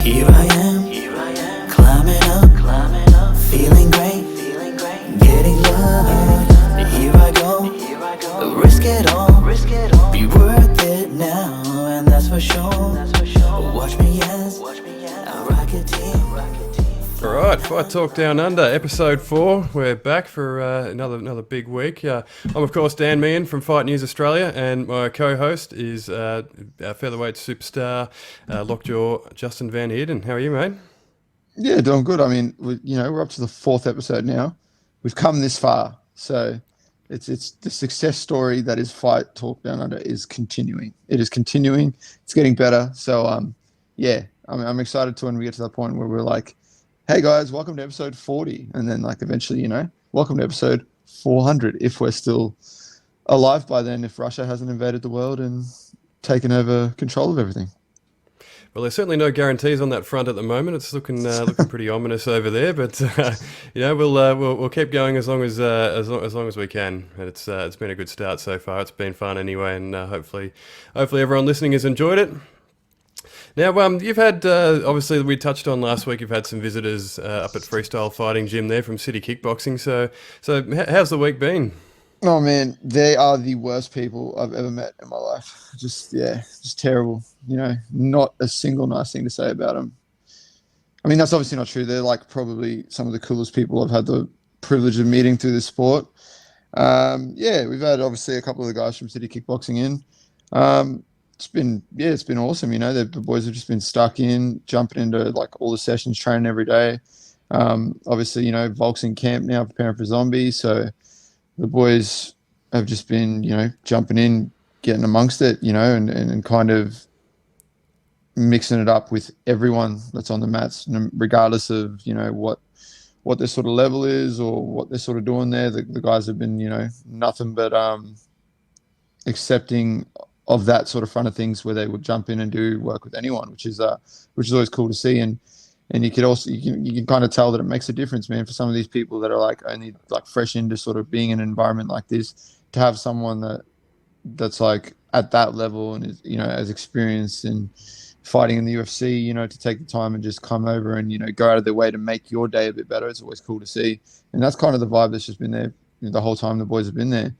Here I am, climbing up, feeling great, getting love. Here I go, risk it all, be worth it now, and that's for sure. Watch me as I rock it team. All right, Fight Talk Down Under, episode 4. We're back for another big week. I'm of course Dan Meehan from Fight News Australia, and my co-host is our featherweight superstar, Lockjaw Justin Van Heerden. How are you, mate? Yeah, doing good. I mean, we're up to the 4th episode now. We've come this far, so it's the success story that is Fight Talk Down Under is continuing. It is continuing. It's getting better. So I'm excited to when we get to that point where we're like, hey guys, welcome to episode 40, and then like eventually, welcome to episode 400 if we're still alive by then, if Russia hasn't invaded the world and taken over control of everything. Well, there's certainly no guarantees on that front at the moment. It's looking pretty ominous over there, but we'll keep going as long as we can. And it's been a good start so far. It's been fun anyway, and hopefully everyone listening has enjoyed it. Now, you've had, obviously we touched on last week, you've had some visitors up at Freestyle Fighting Gym there from City Kickboxing. So how's the week been? Oh man, they are the worst people I've ever met in my life. Just terrible. Not a single nice thing to say about them. I mean, that's obviously not true. They're like probably some of the coolest people I've had the privilege of meeting through this sport. We've had obviously a couple of the guys from City Kickboxing in. It's been awesome. The boys have just been stuck in, jumping into like all the sessions, training every day. Obviously, Volk's in camp now, preparing for zombies. So the boys have just been, jumping in, getting amongst it, and kind of mixing it up with everyone that's on the mats, regardless of, what their sort of level is or what they're sort of doing there. The guys have been, nothing but accepting of that sort of front of things, where they would jump in and do work with anyone, which is always cool to see. And you can kind of tell that it makes a difference, man, for some of these people that are like only like fresh into sort of being in an environment like this, to have someone that's like at that level and is, as experienced in fighting in the UFC, to take the time and just come over and, go out of their way to make your day a bit better. It's always cool to see. And that's kind of the vibe that's just been there the whole time the boys have been there.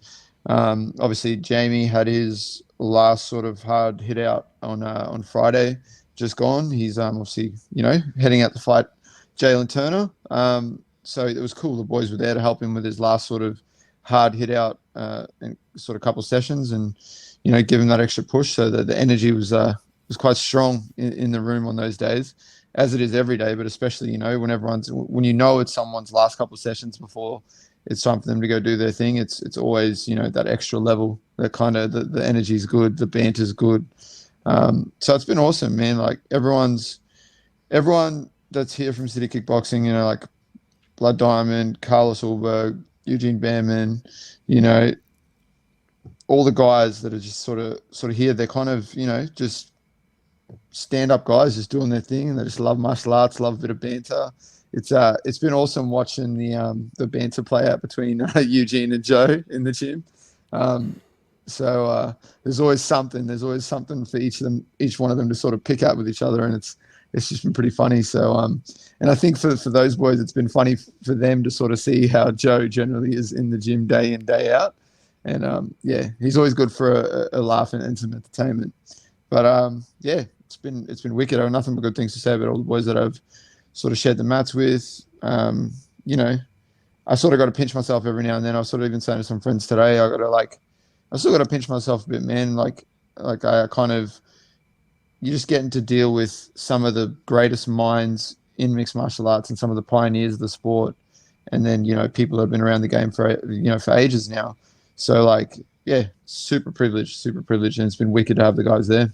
Obviously Jamie had his last sort of hard hit out on Friday, just gone. He's obviously, heading out to fight Jalen Turner. So it was cool. The boys were there to help him with his last sort of hard hit out and sort of couple sessions, and give him that extra push. So the energy was quite strong in the room on those days, as it is every day. But especially when it's someone's last couple of sessions before it's time for them to go do their thing, it's always that extra level, that kind of the energy's good, the banter's good. So it's been awesome, man. Like everyone that's here from City Kickboxing, like Blood Diamond, Carlos Ulberg, Eugene Behrman, all the guys that are just sort of here, they're kind of just stand up guys, just doing their thing, and they just love martial arts, love a bit of banter. It's been awesome watching the banter play out between Eugene and Joe in the gym. So there's always something for each one of them to sort of pick up with each other, and it's just been pretty funny. So and I think for those boys, it's been funny for them to sort of see how Joe generally is in the gym day in, day out. And he's always good for a laugh and some entertainment. But it's been wicked. I have nothing but good things to say about all the boys that I've sort of shared the mats with. I sort of got to pinch myself every now and then. I was sort of even saying to some friends today, I still got to pinch myself a bit, man. Like I kind of, you're just getting to deal with some of the greatest minds in mixed martial arts and some of the pioneers of the sport. And then, people that have been around the game for ages now. So super privileged. And it's been wicked to have the guys there.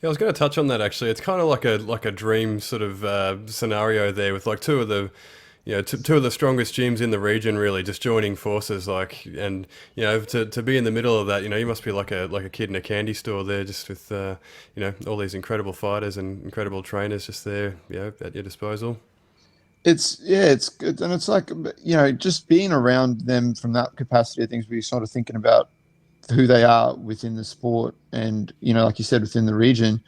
Yeah, I was going to touch on that actually. It's kind of like a dream sort of scenario there, with like two of the strongest gyms in the region really just joining forces, and to be in the middle of that, you must be like a kid in a candy store there, just with all these incredible fighters and incredible trainers just there, at your disposal. It's good, and it's like just being around them from that capacity of things, where you're sort of thinking about who they are within the sport, and like you said, within the region,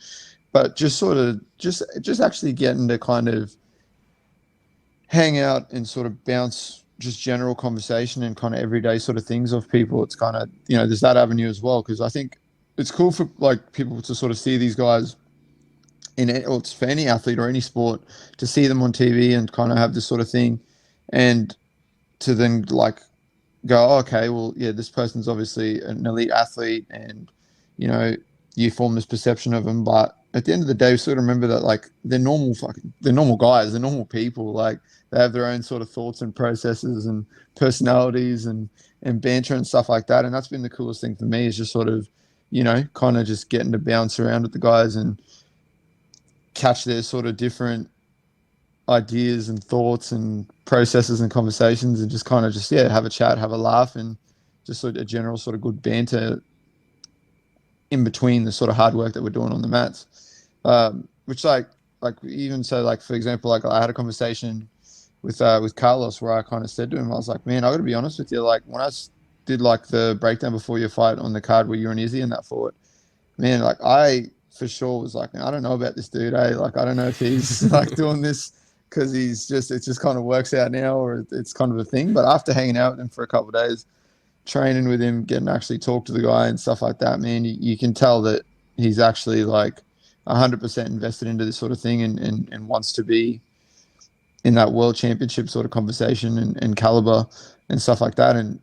but just sort of just actually getting to kind of hang out and sort of bounce just general conversation and kind of everyday sort of things off people. It's kind of, there's that avenue as well, because I think it's cool for like people to sort of see these guys in it, or it's for any athlete or any sport, to see them on TV and kind of have this sort of thing, and to then like go, oh, okay, well, yeah, this person's obviously an elite athlete, and you form this perception of them, but at the end of the day, we sort of remember that like they're normal guys, they're normal people, like they have their own sort of thoughts and processes and personalities and banter and stuff like that. And that's been the coolest thing for me, is just sort of, kind of just getting to bounce around with the guys and catch their sort of different ideas and thoughts and processes and conversations, and just kind of just, have a chat, have a laugh, and just sort of a general sort of good banter in between the sort of hard work that we're doing on the mats. Which like even so, like, for example, like I had a conversation with Carlos where I kind of said to him, I was like, man, I got to be honest with you. Like when I did like the breakdown before your fight on the card where you and Izzy in that fought, man, like I for sure was like, man, I don't know about this dude. Like, I don't know if he's like doing this because it just kind of works out now, or it's kind of a thing. But after hanging out with him for a couple of days, training with him, getting to actually talk to the guy and stuff like that, man, you can tell that he's actually like 100% invested into this sort of thing, and wants to be in that world championship sort of conversation and caliber and stuff like that. And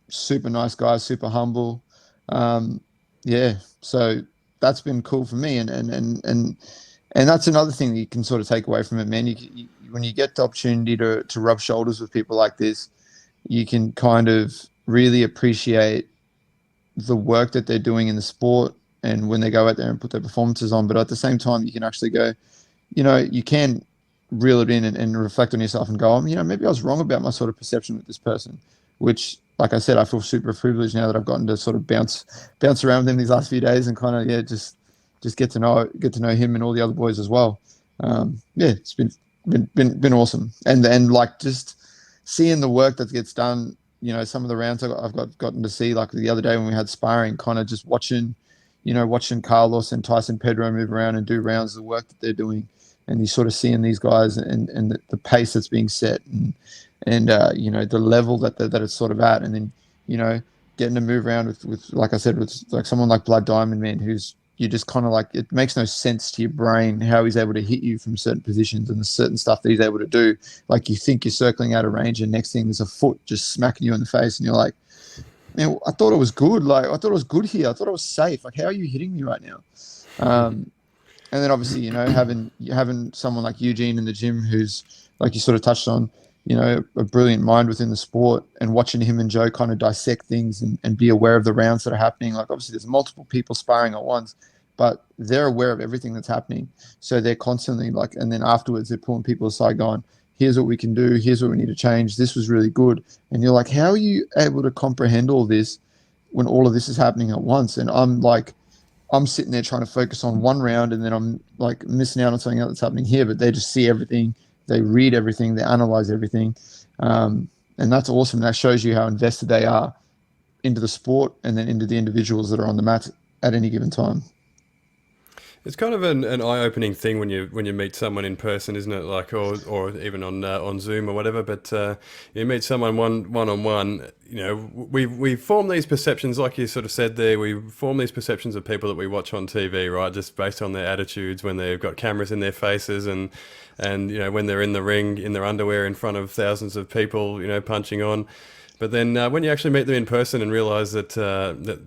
super nice guy, super humble. So that's been cool for me. And that's another thing that you can sort of take away from it, man. When you get the opportunity to rub shoulders with people like this, you can kind of really appreciate the work that they're doing in the sport, and when they go out there and put their performances on. But at the same time, you can actually go, you can reel it in and reflect on yourself and go, maybe I was wrong about my sort of perception with this person, which, like I said, I feel super privileged now that I've gotten to sort of bounce around with him these last few days, and kind of, just get to know him and all the other boys as well. It's been awesome. And like just seeing the work that gets done, some of the rounds I've gotten to see, like the other day when we had sparring, kind of just watching Carlos and Tyson Pedro move around and do rounds of the work that they're doing, and you sort of seeing these guys and the pace that's being set, and the level that it's sort of at, and then getting to move around with like I said, with like someone like Blood Diamond, man, who's, you just kind of like, it makes no sense to your brain how he's able to hit you from certain positions and the certain stuff that he's able to do. Like you think you're circling out of range, and next thing there's a foot just smacking you in the face, and you're like, man, I thought it was good. Like I thought it was good here. I thought it was safe. Like, how are you hitting me right now? And then obviously, having someone like Eugene in the gym, who's, like you sort of touched on, a brilliant mind within the sport, and watching him and Joe kind of dissect things and be aware of the rounds that are happening. Like obviously there's multiple people sparring at once, but they're aware of everything that's happening. So they're constantly like, and then afterwards they're pulling people aside going, here's what we can do. Here's what we need to change. This was really good. And you're like, how are you able to comprehend all this when all of this is happening at once? And I'm sitting there trying to focus on one round, and then I'm like missing out on something else that's happening here, but they just see everything. They read everything, they analyze everything. And that's awesome. That shows you how invested they are into the sport, and then into the individuals that are on the mat at any given time. It's kind of an eye-opening thing when you meet someone in person, isn't it? Like, or even on Zoom or whatever. But you meet someone one-on-one. We form these perceptions, like you sort of said there. We form these perceptions of people that we watch on TV, right? Just based on their attitudes when they've got cameras in their faces, and when they're in the ring in their underwear in front of thousands of people, punching on. But then when you actually meet them in person and realize that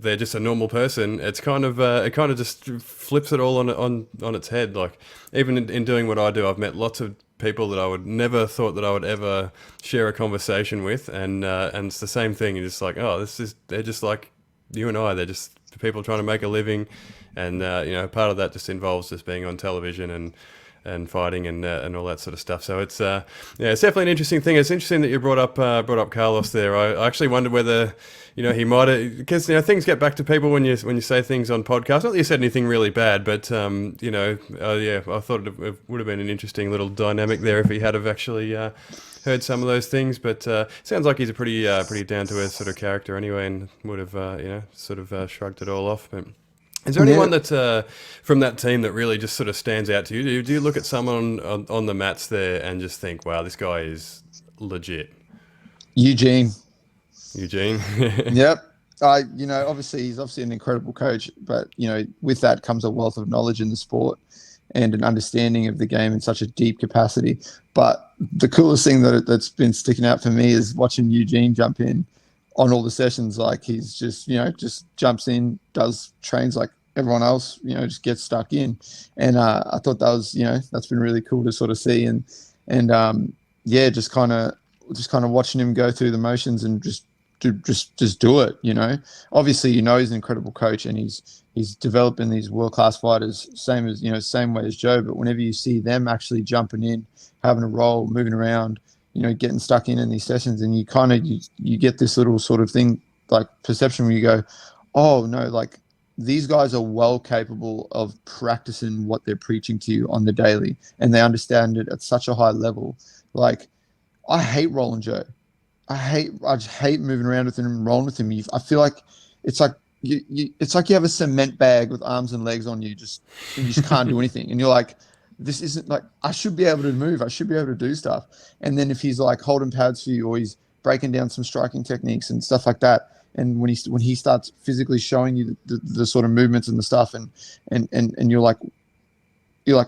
they're just a normal person, it kind of just flips it all on its head. Like even in doing what I do, I've met lots of people that I would never thought that I would ever share a conversation with, and it's the same thing. You're just like, oh, they're just like you and I. They're just people trying to make a living, and part of that just involves just being on television and fighting and all that sort of stuff. So it's it's definitely an interesting thing. It's interesting that you brought up Carlos there. I actually wondered whether he might have, because things get back to people when you say things on podcasts. Not that you said anything really bad, but I thought it would have been an interesting little dynamic there if he had have actually heard some of those things. But sounds like he's a pretty down to earth sort of character anyway, and would have shrugged it all off. But Is there Yeah, anyone that from that team that really just sort of stands out to you? Do you look at someone on the mats there and just think, wow, this guy is legit? Eugene. Eugene? Yep. Obviously he's obviously an incredible coach, but with that comes a wealth of knowledge in the sport and an understanding of the game in such a deep capacity. But the coolest thing that's been sticking out for me is watching Eugene jump in on all the sessions. Like he's just jumps in, does trains like everyone else, just gets stuck in. And I thought that was, that's been really cool to sort of see. And yeah, just kind of watching him go through the motions and just do it. Obviously he's an incredible coach, and he's developing these world-class fighters, same way as Joe. But whenever you see them actually jumping in, having a role, moving around, getting stuck in these sessions, and you get this little sort of thing, like perception, where you go, oh no, like these guys are well capable of practicing what they're preaching to you on the daily, and they understand it at such a high level. Like, I hate Roland Joe. I just hate moving around with him and rolling with him. I feel like it's like it's like you have a cement bag with arms and legs on you, and you just can't do anything. And you're like, this isn't like, I should be able to move. I should be able to do stuff. And then if he's like holding pads for you, or he's breaking down some striking techniques and stuff like that, and when he starts physically showing you the sort of movements and the stuff, and you're like,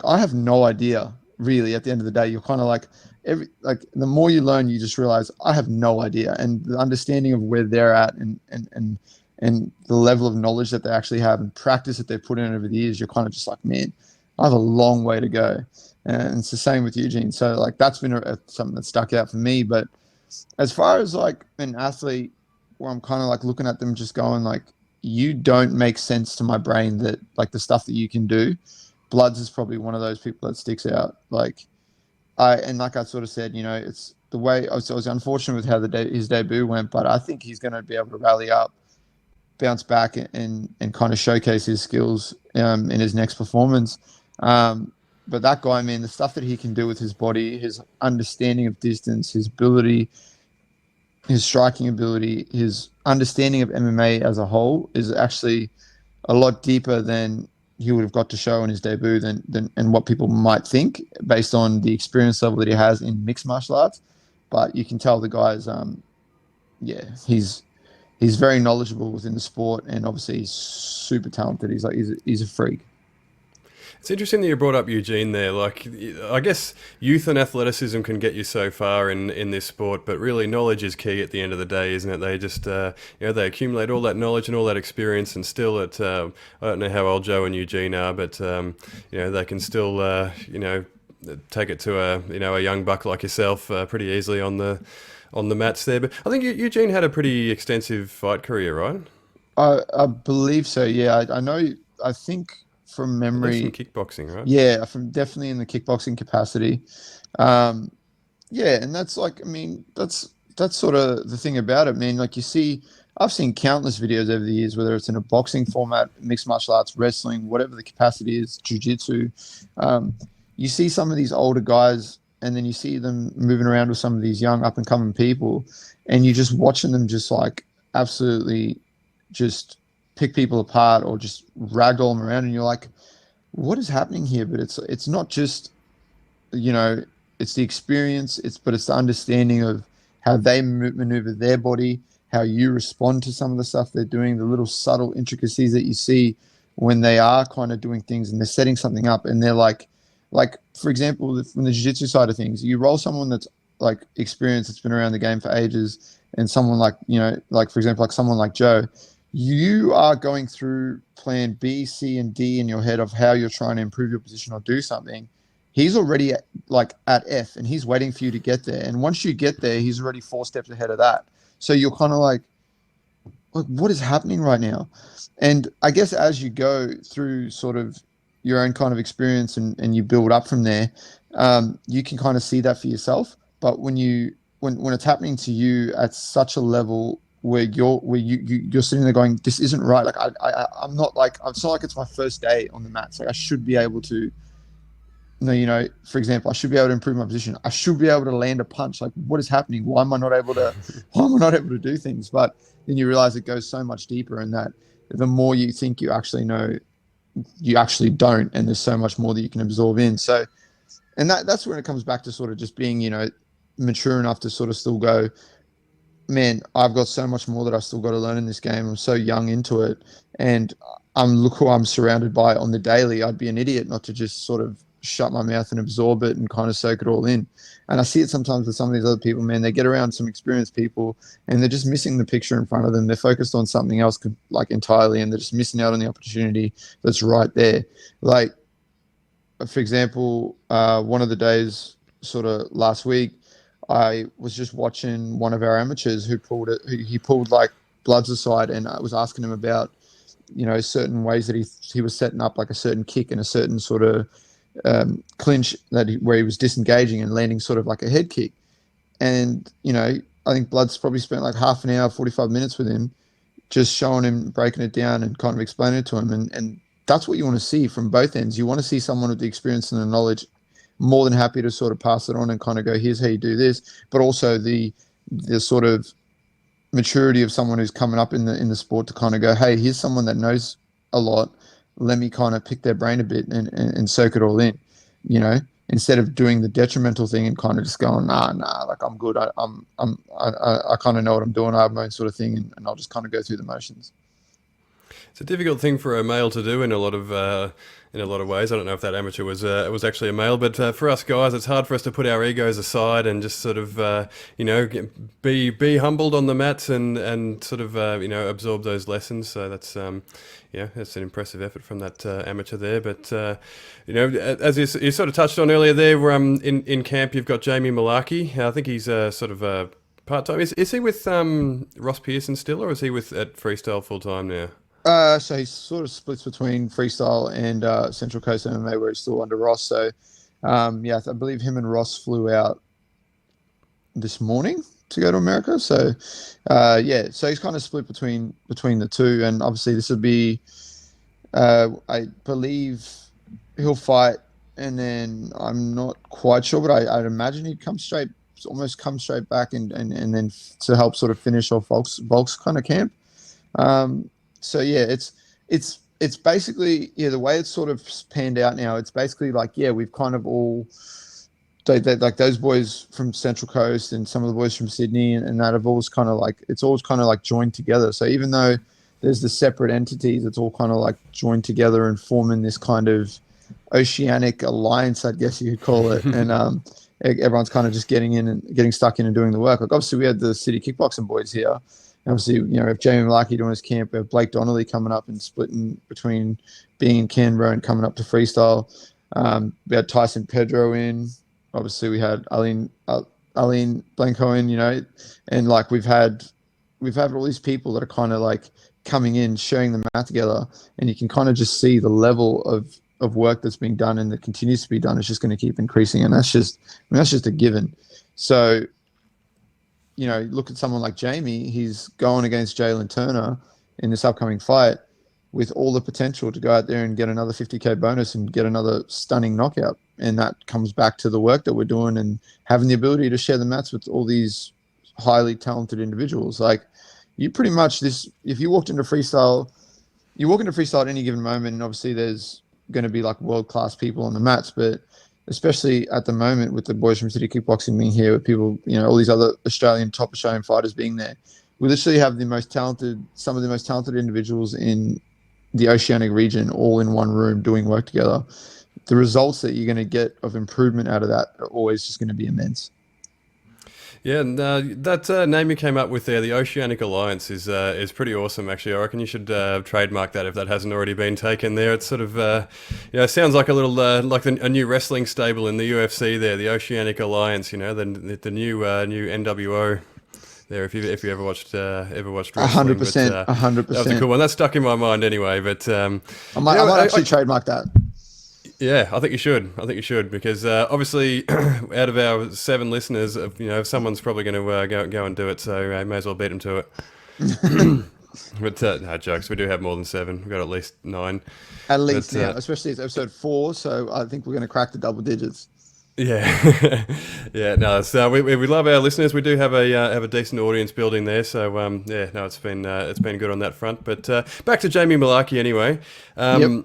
I have no idea really. At the end of the day, you're kind of like, the more you learn, you just realize I have no idea. And the understanding of where they're at, and the level of knowledge that they actually have, and practice that they've put in over the years, you're kind of just like, man, I have a long way to go. And it's the same with Eugene. So like, that's been something that stuck out for me. But as far as like an athlete, where I'm kind of like looking at them just going like, you don't make sense to my brain, that like the stuff that you can do. Bloods is probably one of those people that sticks out. Like I sort of said, it's the way I was unfortunate with how his debut went, but I think he's going to be able to rally up, bounce back, and kind of showcase his skills in his next performance. But that guy, man, the stuff that he can do with his body, his understanding of distance, his ability, his striking ability, his understanding of MMA as a whole is actually a lot deeper than he would have got to show in his debut and what people might think, based on the experience level that he has in mixed martial arts. But you can tell the guy's, he's very knowledgeable within the sport, and obviously he's super talented. He's a freak. It's interesting that you brought up Eugene there. Like, I guess youth and athleticism can get you so far in this sport, but really knowledge is key at the end of the day, isn't it? They just, they accumulate all that knowledge and all that experience, and still I don't know how old Joe and Eugene are, but, they can still, take it to a young buck like yourself pretty easily on the mats there. But I think Eugene had a pretty extensive fight career, right? I believe so. Yeah, I know. I think from memory, from kickboxing, right? Yeah, from definitely in the kickboxing capacity. Yeah, and that's like, I mean, that's sort of the thing about it, man. Like I've seen countless videos over the years, whether it's in a boxing format, mixed martial arts, wrestling, whatever the capacity is, jiu-jitsu. You see some of these older guys, and then you see them moving around with some of these young up-and-coming people, and you're just watching them just like absolutely just pick people apart, or just ragdoll them around, and you're like, what is happening here? But it's not just, it's the experience, but it's the understanding of how they maneuver their body, how you respond to some of the stuff they're doing, the little subtle intricacies that you see when they are kind of doing things and they're setting something up, and they're like, for example, from the jiu-jitsu side of things, you roll someone that's like experienced, that's been around the game for ages, and someone like, for example, like someone like Joe, you are going through plan B, C, and D in your head of how you're trying to improve your position or do something. He's already at F, and he's waiting for you to get there. And once you get there, he's already 4 steps ahead of that. So you're kind of like, what is happening right now? And I guess as you go through sort of your own kind of experience, and you build up from there, you can kind of see that for yourself. But when it's happening to you at such a level where you're sitting there going, this isn't right. Like I'm not like, it's not like it's my first day on the mats. Like I should be able to, for example, I should be able to improve my position. I should be able to land a punch. Like, what is happening? Why am I not able to do things? But then you realize it goes so much deeper, and that the more you think you actually know you actually don't, and there's so much more that you can absorb in. So, and that's when it comes back to sort of just being, mature enough to sort of still go, man, I've got so much more that I still got to learn in this game. I'm so young into it, and look who I'm surrounded by on the daily. I'd be an idiot not to just sort of shut my mouth and absorb it and kind of soak it all in. And I see it sometimes with some of these other people, man. They get around some experienced people and they're just missing the picture in front of them. They're focused on something else like entirely, and they're just missing out on the opportunity that's right there. Like, for example, one of the days sort of last week, I was just watching one of our amateurs who he pulled like Bloods aside, and I was asking him about, certain ways that he was setting up like a certain kick and a certain sort of clinch where he was disengaging and landing sort of like a head kick. And, I think Blood's probably spent like half an hour, 45 minutes with him, just showing him, breaking it down and kind of explaining it to him. And that's what you want to see from both ends. You want to see someone with the experience and the knowledge more than happy to sort of pass it on and kind of go, here's how you do this, but also the sort of maturity of someone who's coming up in the sport to kind of go, hey, here's someone that knows a lot. Let me kind of pick their brain a bit and soak it all in, instead of doing the detrimental thing and kind of just going, nah, like I'm good. I kind of know what I'm doing. I have my own sort of thing, and I'll just kind of go through the motions. It's a difficult thing for a male to do in a lot of ways. I don't know if that amateur was actually a male, but for us guys, it's hard for us to put our egos aside and just sort of be humbled on the mats and sort of absorb those lessons. So that's that's an impressive effort from that amateur there. But as you sort of touched on earlier there, we're in camp. You've got Jamie Mullarkey. I think he's sort of part-time. Is he with Ross Pearson still, or is he at Freestyle full-time now? So he sort of splits between freestyle and Central Coast MMA, where he's still under Ross. So, I believe him and Ross flew out this morning to go to America. So, so he's kind of split between the two. And obviously this would be, I believe he'll fight, and then I'm not quite sure, but I'd imagine he'd come straight back and then to help sort of finish off Volk's kind of camp. So yeah, it's basically, the way it's sort of panned out now, it's basically like, we've kind of all, like those boys from Central Coast and some of the boys from Sydney and that have always kind of like, it's always kind of like joined together. So even though there's the separate entities, it's all kind of like joined together and forming this kind of oceanic alliance, I guess you could call it. And everyone's kind of just getting stuck in and doing the work. Like obviously we had the City Kickboxing boys here. Obviously, we have Jamie Mullarkey doing his camp. We have Blake Donnelly coming up and splitting between being in Canberra and coming up to freestyle. We had Tyson Pedro in. Obviously, we had Aline Blanco in. And like we've had all these people that are kind of like coming in, sharing the mat together, and you can kind of just see the level of work that's being done and that continues to be done. It's just going to keep increasing, and that's just a given. So, look at someone like Jamie. He's going against Jalen Turner in this upcoming fight with all the potential to go out there and get another 50K bonus and get another stunning knockout. And that comes back to the work that we're doing and having the ability to share the mats with all these highly talented individuals. Like you pretty much if you walked into freestyle, at any given moment, and obviously there's going to be like world-class people on the mats, but especially at the moment with the boys from City Kickboxing being here, with people, all these other top Australian fighters being there, we literally have some of the most talented individuals in the oceanic region all in one room doing work together. The results that you're going to get of improvement out of that are always just going to be immense. Yeah, and that name you came up with there, the Oceanic Alliance, is pretty awesome. Actually, I reckon you should trademark that if that hasn't already been taken. There, it's sort of sounds like a little like a new wrestling stable in the UFC. There, the Oceanic Alliance. The new NWO. There, if you ever watched wrestling, 100%. That was a cool one. That stuck in my mind anyway. But I might actually trademark that. Yeah, I think you should because obviously out of our 7 listeners, someone's probably going to go and do it, so I may as well beat them to it. But no jokes, we do have more than 7. We've got at least 9. At least, especially it's episode 4, so I think we're going to crack the double digits. Yeah, yeah. No, so we love our listeners. We do have a decent audience building there. So it's been good on that front. But back to Jamie Mullarkey anyway. Yep.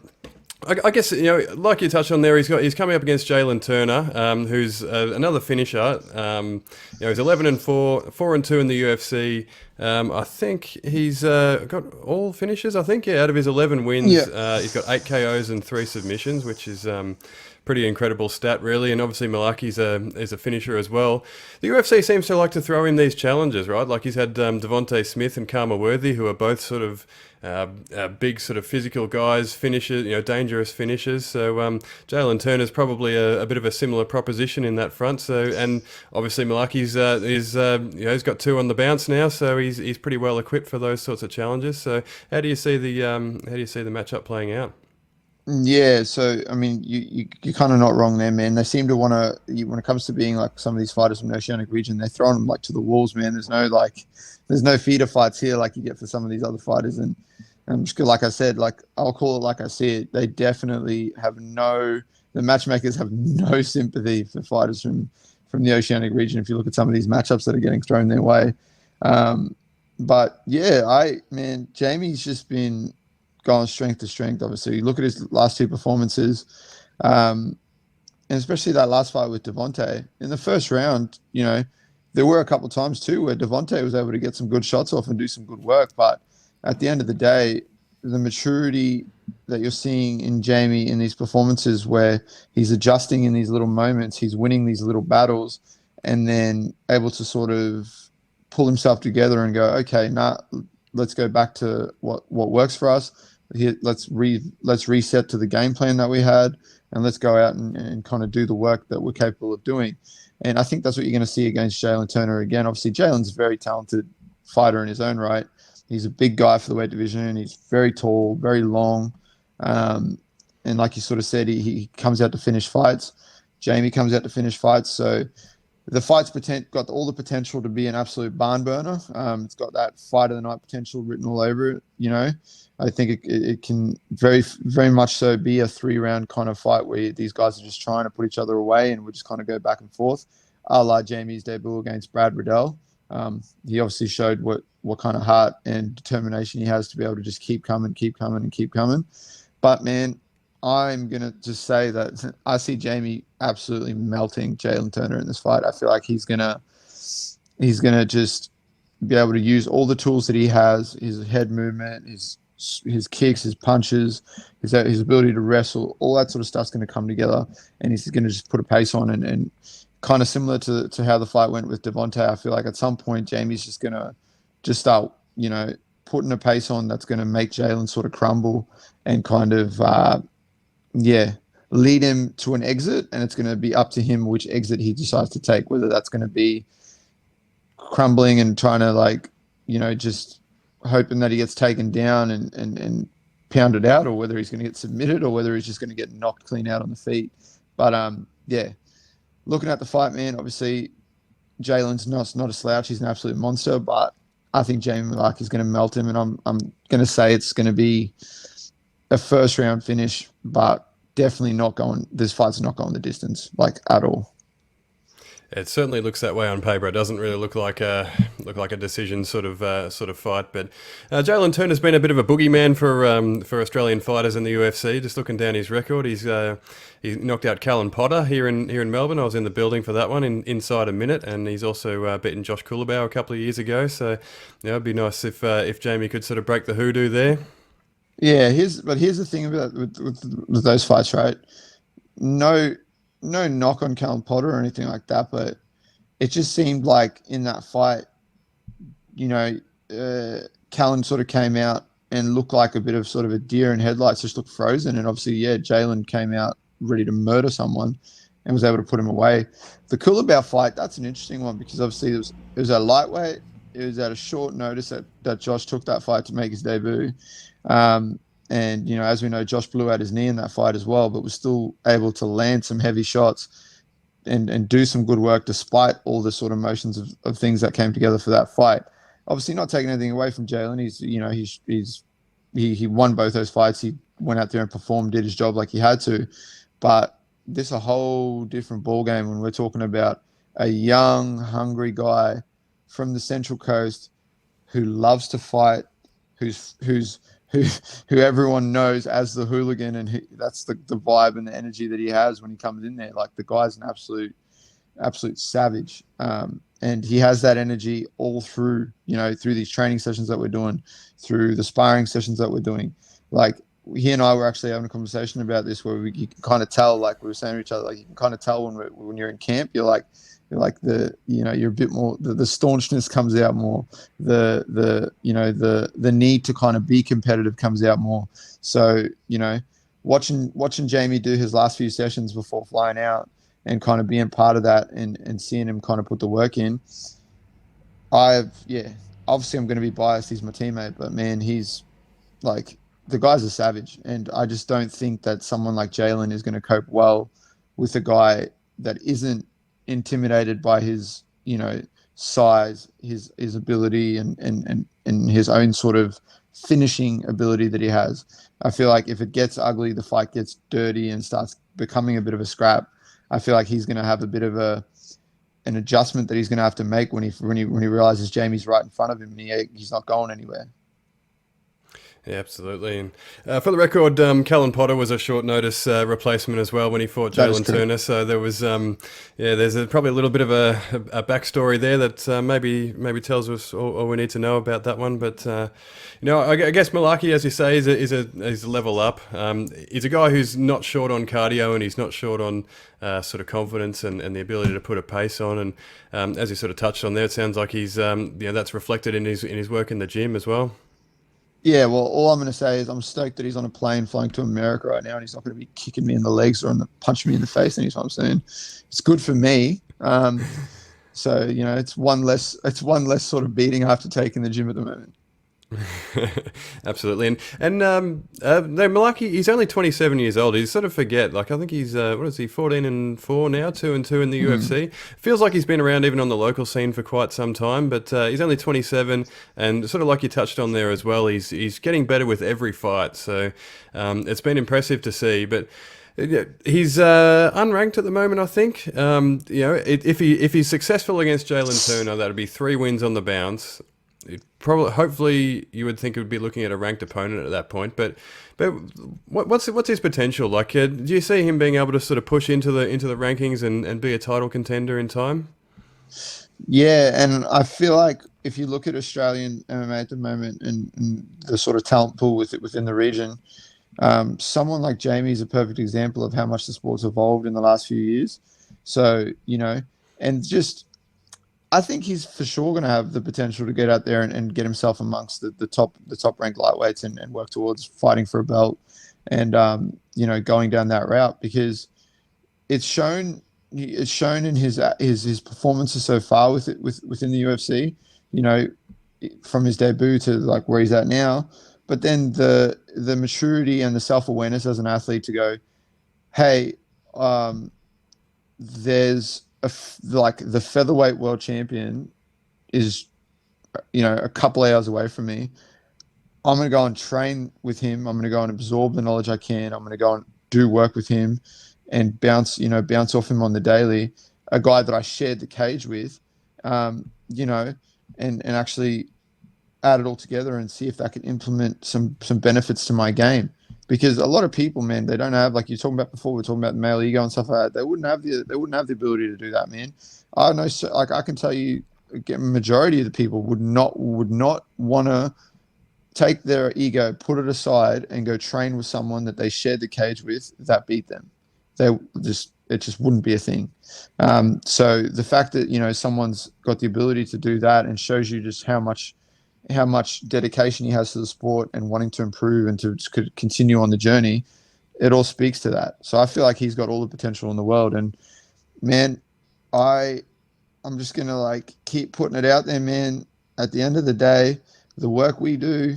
I guess, like you touched on there, he's coming up against Jalen Turner, who's another finisher. He's 11-4, 4-2 in the UFC. I think he's got all finishes. I think out of his 11 wins, Yeah. he's got 8 KOs and 3 submissions, which is pretty incredible stat, really. And obviously Mullarkey's is a finisher as well. The UFC seems to like to throw him these challenges, right? Like he's had Devontae Smith and Karma Worthy, who are both sort of big sort of physical guys, finishers, dangerous finishers. So Jalen Turner's probably a bit of a similar proposition in that front. So, and obviously Mullarkey's he's got 2 on the bounce now, so he's pretty well equipped for those sorts of challenges. So how do you see the matchup playing out? Yeah, so I mean, you're kind of not wrong there, man. They seem to want to, when it comes to being like some of these fighters from the Oceanic region, they're throwing them like to the walls, man. There's no feeder fights here like you get for some of these other fighters, and just like I said, like I'll call it like I see it. They definitely the matchmakers have no sympathy for fighters from the Oceanic region. If you look at some of these matchups that are getting thrown their way, but yeah, Jamie's just been gone strength to strength. Obviously, you look at his last 2 performances, and especially that last fight with Devontae in the first round. There were a couple of times too where Devontae was able to get some good shots off and do some good work. But at the end of the day, the maturity that you're seeing in Jamie in these performances, where he's adjusting in these little moments, he's winning these little battles, and then able to sort of pull himself together and go, okay, let's go back to what works for us. Here, let's reset to the game plan that we had, and let's go out and kind of do the work that we're capable of doing. And I think that's what you're going to see against Jalen Turner again. Obviously, Jalen's a very talented fighter in his own right. He's a big guy for the weight division. He's very tall, very long. And like you sort of said, he comes out to finish fights. Jamie comes out to finish fights. So the fight's got all the potential to be an absolute barn burner. It's got that fight of the night potential written all over it. I think it can very, very much so be a 3-round kind of fight where these guys are just trying to put each other away, and we just kind of go back and forth. A la Jamie's debut against Brad Riddell. He obviously showed what kind of heart and determination he has to be able to just keep coming. But man, I'm going to just say that I see Jamie absolutely melting Jalen Turner in this fight. I feel like he's going to just be able to use all the tools that he has, his head movement, his kicks, his punches, his ability to wrestle, all that sort of stuff's going to come together, and he's going to just put a pace on. And kind of similar to how the fight went with Devontae, I feel like at some point Jamie's just going to just start, putting a pace on that's going to make Jalen sort of crumble and kind of, lead him to an exit. And it's going to be up to him which exit he decides to take, whether that's going to be crumbling and trying to just hoping that he gets taken down and pounded out, or whether he's going to get submitted, or whether he's just going to get knocked clean out on the feet. But looking at the fight, man, obviously Jalen's not a slouch. He's an absolute monster, but I think Jamie Mullarkey is going to melt him, and I'm going to say it's going to be a first round finish, but definitely this fight's not going the distance, like, at all. It certainly looks that way on paper. It doesn't really look like a decision sort of fight. But Jalen Turner's been a bit of a boogeyman for Australian fighters in the UFC. Just looking down his record, he knocked out Callan Potter here in Melbourne. I was in the building for that one inside a minute, and he's also beaten Josh Kulabau a couple of years ago. So it'd be nice if Jamie could sort of break the hoodoo there. Yeah, here's the thing about with those fights, right? No knock on Callan Potter or anything like that, but it just seemed like in that fight, Callan sort of came out and looked like a bit of sort of a deer in headlights, just looked frozen. And obviously, Jalen came out ready to murder someone and was able to put him away. The Kulabau fight, that's an interesting one, because obviously it was a lightweight. It was at a short notice that Josh took that fight to make his debut. And, as we know, Josh blew out his knee in that fight as well, but was still able to land some heavy shots and do some good work despite all the sort of motions of things that came together for that fight. Obviously not taking anything away from Jalen. He won both those fights. He went out there and performed, did his job like he had to. But this is a whole different ballgame when we're talking about a young, hungry guy from the Central Coast who loves to fight, who's who who everyone knows as the hooligan, and that's the vibe and the energy that he has when he comes in there. Like the guy's an absolute savage, and he has that energy all through through these training sessions that we're doing, through the sparring sessions that we're doing. Like he and I were actually having a conversation about this where you can kind of tell, like we were saying to each other, like you can kind of tell when you're in camp, you're like you're a bit more, the staunchness comes out more, the need to kind of be competitive comes out more. So watching Jamie do his last few sessions before flying out and kind of being part of that and seeing him kind of put the work in, obviously I'm going to be biased, he's my teammate, but man, he's like, the guy's a savage, and I just don't think that someone like Jalen is going to cope well with a guy that isn't intimidated by his size, his ability, and his own sort of finishing ability that he has. I feel like if it gets ugly, the fight gets dirty and starts becoming a bit of a scrap, I feel like he's going to have a bit of an adjustment that he's going to have to make when he realizes Jamie's right in front of him and he's not going anywhere. Yeah, absolutely. And for the record, Callan Potter was a short notice replacement as well when he fought Jalen Turner. So there was, there's probably a little bit of a backstory there that maybe tells us all we need to know about that one. But I guess Mullarkey, as you say, is a level up. He's a guy who's not short on cardio and he's not short on sort of confidence and the ability to put a pace on. And as you sort of touched on there, it sounds like he's that's reflected in his work in the gym as well. Yeah, well, all I'm going to say is I'm stoked that he's on a plane flying to America right now, and he's not going to be kicking me in the legs or punching me in the face anytime soon. It's good for me. So it's one less sort of beating I have to take in the gym at the moment. Absolutely. And Mullarkey, he's only 27 years old. You sort of forget, like I think he's 14-4 now, 2-2 in the UFC. Feels like he's been around even on the local scene for quite some time, but he's only 27, and sort of like you touched on there as well, he's getting better with every fight. So it's been impressive to see, but he's unranked at the moment, I think. If he's successful against Jalen Turner, that'd be 3 wins on the bounce. Hopefully, you would think it would be looking at a ranked opponent at that point. But what's his potential? Like, do you see him being able to sort of push into the rankings and be a title contender in time? Yeah, and I feel like if you look at Australian MMA at the moment and the sort of talent pool within the region, someone like Jamie is a perfect example of how much the sport's evolved in the last few years. So and just, I think he's for sure going to have the potential to get out there and get himself amongst the top ranked lightweights and work towards fighting for a belt and going down that route, because it's shown in his performances so far within the UFC, from his debut to like where he's at now, but then the maturity and the self-awareness as an athlete to go, hey, there's the featherweight world champion is a couple hours away from me. I'm going to go and train with him. I'm going to go and absorb the knowledge I can. I'm going to go and do work with him and bounce off him on the daily. A guy that I shared the cage with, and actually add it all together and see if that can implement some benefits to my game. Because a lot of people, man, they don't have, like you're talking about before, we're talking about male ego and stuff like that. They wouldn't have the ability to do that, man. I know, like I can tell you, a majority of the people would not want to take their ego, put it aside, and go train with someone that they shared the cage with that beat them. It just wouldn't be a thing. So the fact that someone's got the ability to do that and shows you just how much dedication he has to the sport and wanting to improve and to just continue on the journey, it all speaks to that. So I feel like he's got all the potential in the world. And man, I'm just going to keep putting it out there, man. At the end of the day, the work we do,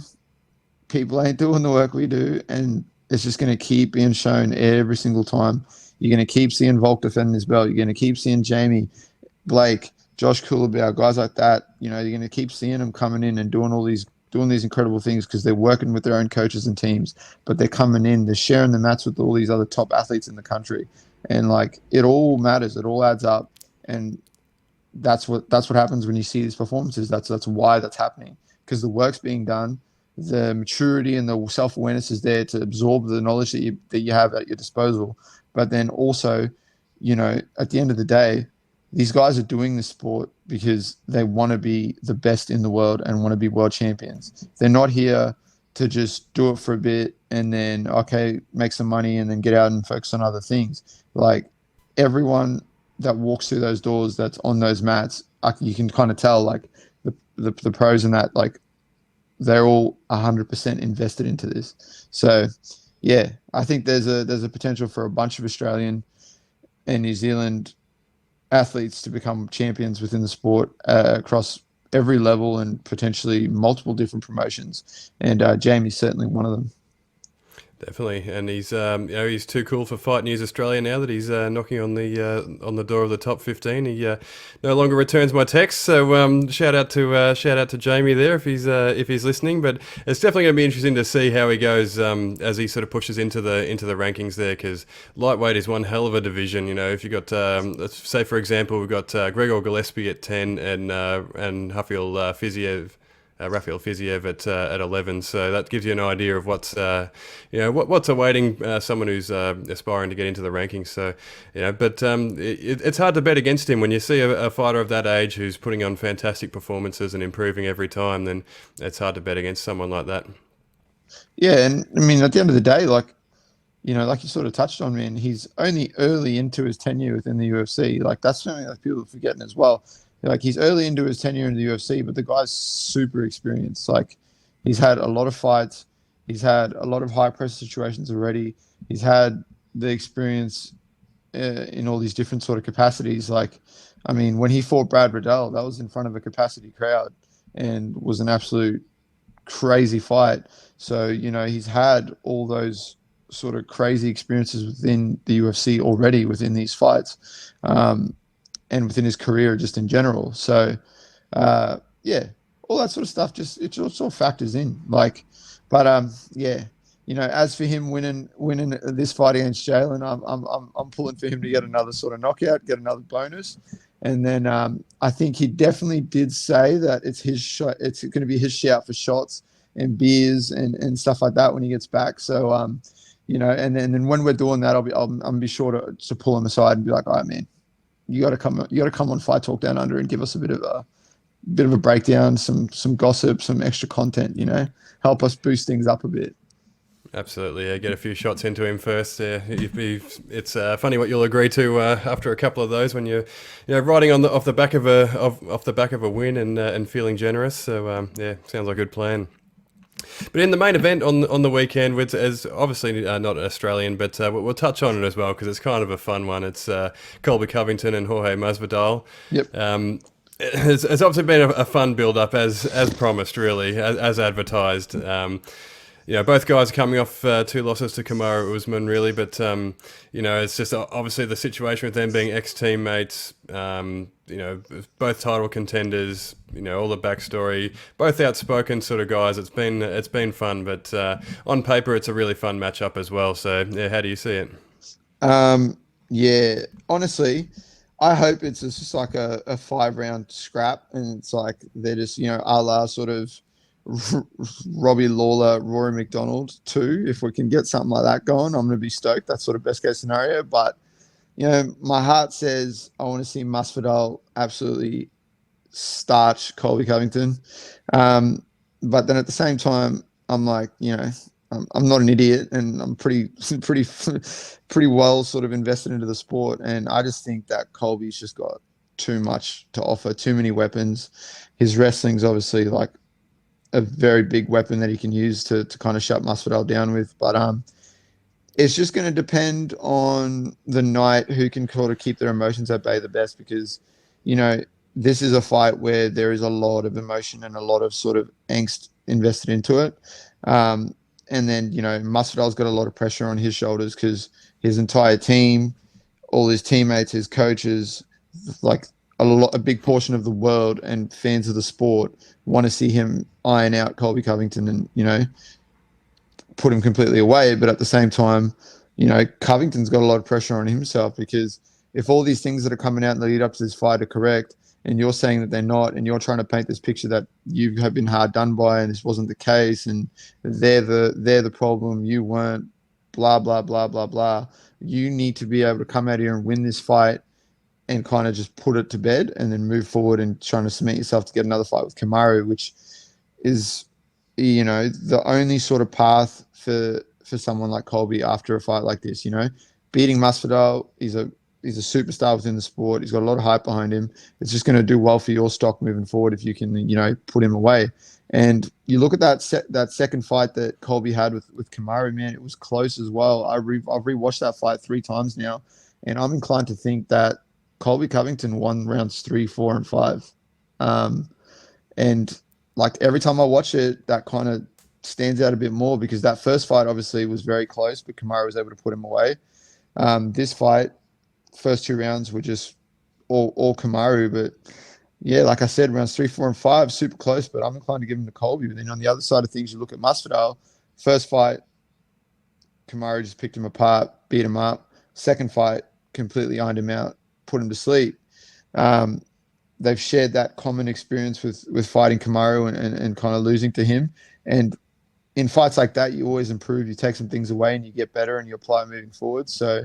people ain't doing the work we do. And it's just going to keep being shown every single time. You're going to keep seeing Volk defending his belt. You're going to keep seeing Jamie, Blake, Josh Kulabau, guys like that. You're going to keep seeing them coming in and doing these incredible things because they're working with their own coaches and teams, but they're coming in, they're sharing the mats with all these other top athletes in the country. And it all matters. It all adds up. And that's what happens when you see these performances. That's why that's happening, because the work's being done the maturity and the self-awareness is there to absorb the knowledge that you have at your disposal. But then also, at the end of the day, these guys are doing this sport because they want to be the best in the world and want to be world champions. They're not here to just do it for a bit and then, okay, make some money and then get out and focus on other things. Like, everyone that walks through those doors that's on those mats, you can kind of tell, like, the pros in that, like, they're all 100% invested into this. So, yeah, I think there's a potential for a bunch of Australian and New Zealand athletes to become champions within the sport across every level and potentially multiple different promotions. And Jamie's certainly one of them. Definitely, and he's he's too cool for Fight News Australia now that he's knocking on the door of the top 15. He no longer returns my texts, so shout out to Jamie there if he's listening. But it's definitely going to be interesting to see how he goes as he sort of pushes into the rankings there, because lightweight is one hell of a division. If you got let's say for example we've got Gregor Gillespie at 10 and Rafael Fiziev at 11, so that gives you an idea of what's what's awaiting someone who's aspiring to get into the rankings. So but it's hard to bet against him when you see a fighter of that age who's putting on fantastic performances and improving every time. Then it's hard to bet against someone like that. Yeah, and I mean at the end of the day, like like you sort of touched on, man, he's only early into his tenure within the UFC. Like, that's something that people are forgetting as well. Like, he's early into his tenure in the UFC, but the guy's super experienced. Like, he's had a lot of fights. He's had a lot of high pressure situations already. He's had the experience in all these different sort of capacities. Like, I mean, when he fought Brad Riddell, that was in front of a capacity crowd and was an absolute crazy fight. So, he's had all those sort of crazy experiences within the UFC already within these fights. And within his career just in general. So, yeah, all that sort of stuff, it all sort of factors in. Like, but as for him winning this fight against Jalen, I'm pulling for him to get another sort of knockout, get another bonus. And then I think he definitely did say that it's his shot. It's going to be his shout for shots and beers and stuff like that when he gets back. So, and then when we're doing that, I'll be sure to pull him aside and be like, all right, man, you got to come on Fight Talk Down Under and give us a bit of a breakdown, some gossip, some extra content, help us boost things up a bit. Absolutely, yeah. Get a few shots into him first. Yeah, it's funny what you'll agree to after a couple of those when you're riding off the back of a win and feeling generous. So sounds like a good plan. But in the main event on the weekend, which is obviously not Australian, but we'll touch on it as well because it's kind of a fun one. It's Colby Covington and Jorge Masvidal. Yep. It's obviously been a fun build-up as promised, really, as advertised. Both guys coming off 2 losses to Kamaru Usman, really, but it's just obviously the situation with them being ex-teammates. Both title contenders. All the backstory. Both outspoken sort of guys. It's been fun, but on paper, it's a really fun matchup as well. So, yeah, how do you see it? Honestly, I hope it's just like a 5-round scrap, and it's like they're just a la sort of Robbie Lawler, Rory McDonald too. If we can get something like that going, I'm going to be stoked. That's sort of best case scenario. But my heart says I want to see Masvidal absolutely starch Colby Covington. But then at the same time, I'm like, I'm not an idiot, and I'm pretty well sort of invested into the sport. And I just think that Colby's just got too much to offer, too many weapons. His wrestling's obviously like a very big weapon that he can use to kind of shut Masvidal down with. But it's just going to depend on the night who can sort of keep their emotions at bay the best, because, this is a fight where there is a lot of emotion and a lot of sort of angst invested into it. And then, Masvidal's got a lot of pressure on his shoulders because his entire team, all his teammates, his coaches, like a big portion of the world and fans of the sport want to see him iron out Colby Covington and, put him completely away. But at the same time, Covington's got a lot of pressure on himself, because if all these things that are coming out in the lead up to this fight are correct, and you're saying that they're not, and you're trying to paint this picture that you have been hard done by, and this wasn't the case, and they're the problem, you weren't, blah blah blah blah blah. You need to be able to come out here and win this fight and kind of just put it to bed and then move forward and trying to cement yourself to get another fight with Kamaru, which is, the only sort of path for someone like Colby after a fight like this. Beating Masvidal, he's a superstar within the sport. He's got a lot of hype behind him. It's just going to do well for your stock moving forward if you can, put him away. And you look at that second fight that Colby had with Kamaru, man, it was close as well. I've rewatched that fight 3 times now, and I'm inclined to think that Colby Covington won rounds 3, 4, and 5. And like every time I watch it, that kind of stands out a bit more because that first fight obviously was very close, but Kamaru was able to put him away. This fight, first 2 rounds were just all Kamaru, but yeah, like I said, rounds 3, 4, and 5, super close, but I'm inclined to give him to Colby. But then on the other side of things, you look at Masvidal, first fight, Kamaru just picked him apart, beat him up. Second fight, completely ironed him out, put him to sleep. They've shared that common experience with fighting Kamaru and kind of losing to him. And in fights like that, you always improve. You take some things away and you get better and you apply moving forward. So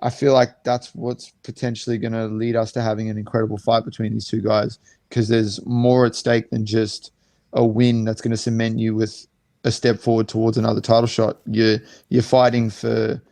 I feel like that's what's potentially going to lead us to having an incredible fight between these two guys, because there's more at stake than just a win that's going to cement you with a step forward towards another title shot. You're fighting for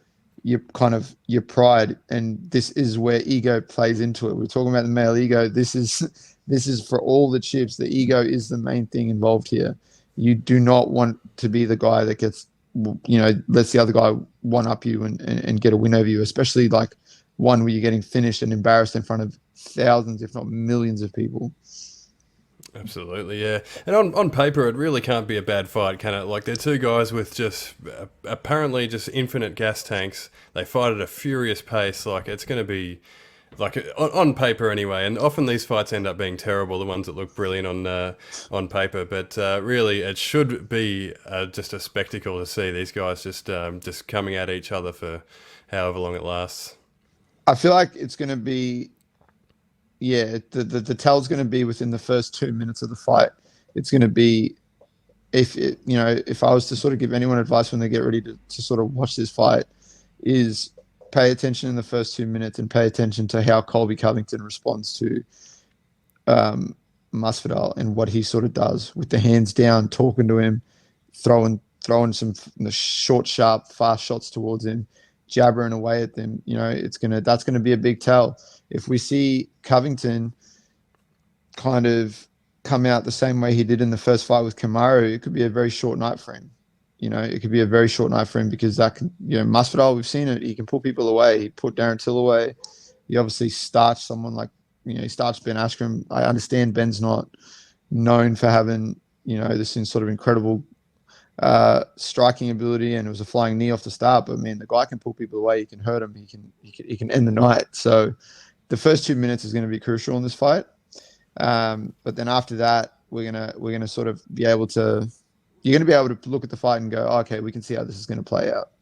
your pride, and this is where ego plays into it. We're talking about the male ego. This is for all the chips. The ego is the main thing involved here. You do not want to be the guy that gets, lets the other guy one up you and get a win over you, especially like one where you're getting finished and embarrassed in front of thousands, if not millions of people. Absolutely, yeah. And on paper, it really can't be a bad fight, can it? Like, they're two guys with just apparently just infinite gas tanks. They fight at a furious pace. Like, it's going to be, like, on paper anyway. And often these fights end up being terrible, the ones that look brilliant on paper. But really, it should be just a spectacle to see these guys just coming at each other for however long it lasts. I feel like it's going to be, yeah, the tell's going to be within the first 2 minutes of the fight. It's going to be, if I was to sort of give anyone advice when they get ready to sort of watch this fight, is pay attention in the first 2 minutes and pay attention to how Colby Covington responds to Masvidal and what he sort of does with the hands down, talking to him, throwing some short, sharp, fast shots towards him, jabbering away at them. That's gonna be a big tell. If we see Covington kind of come out the same way he did in the first fight with Kamaru, it could be a very short night for him. It could be a very short night for him because that can, Masvidal, we've seen it. He can pull people away. He put Darren Till away. He obviously starched someone like, he starched Ben Askren. I understand Ben's not known for having, this sort of incredible striking ability, and it was a flying knee off the start. But man, the guy can pull people away. He can hurt him. He can end the night. So the first 2 minutes is going to be crucial in this fight. But then after that, we're gonna sort of be able to. You're going to be able to look at the fight and go, oh, okay, we can see how this is going to play out.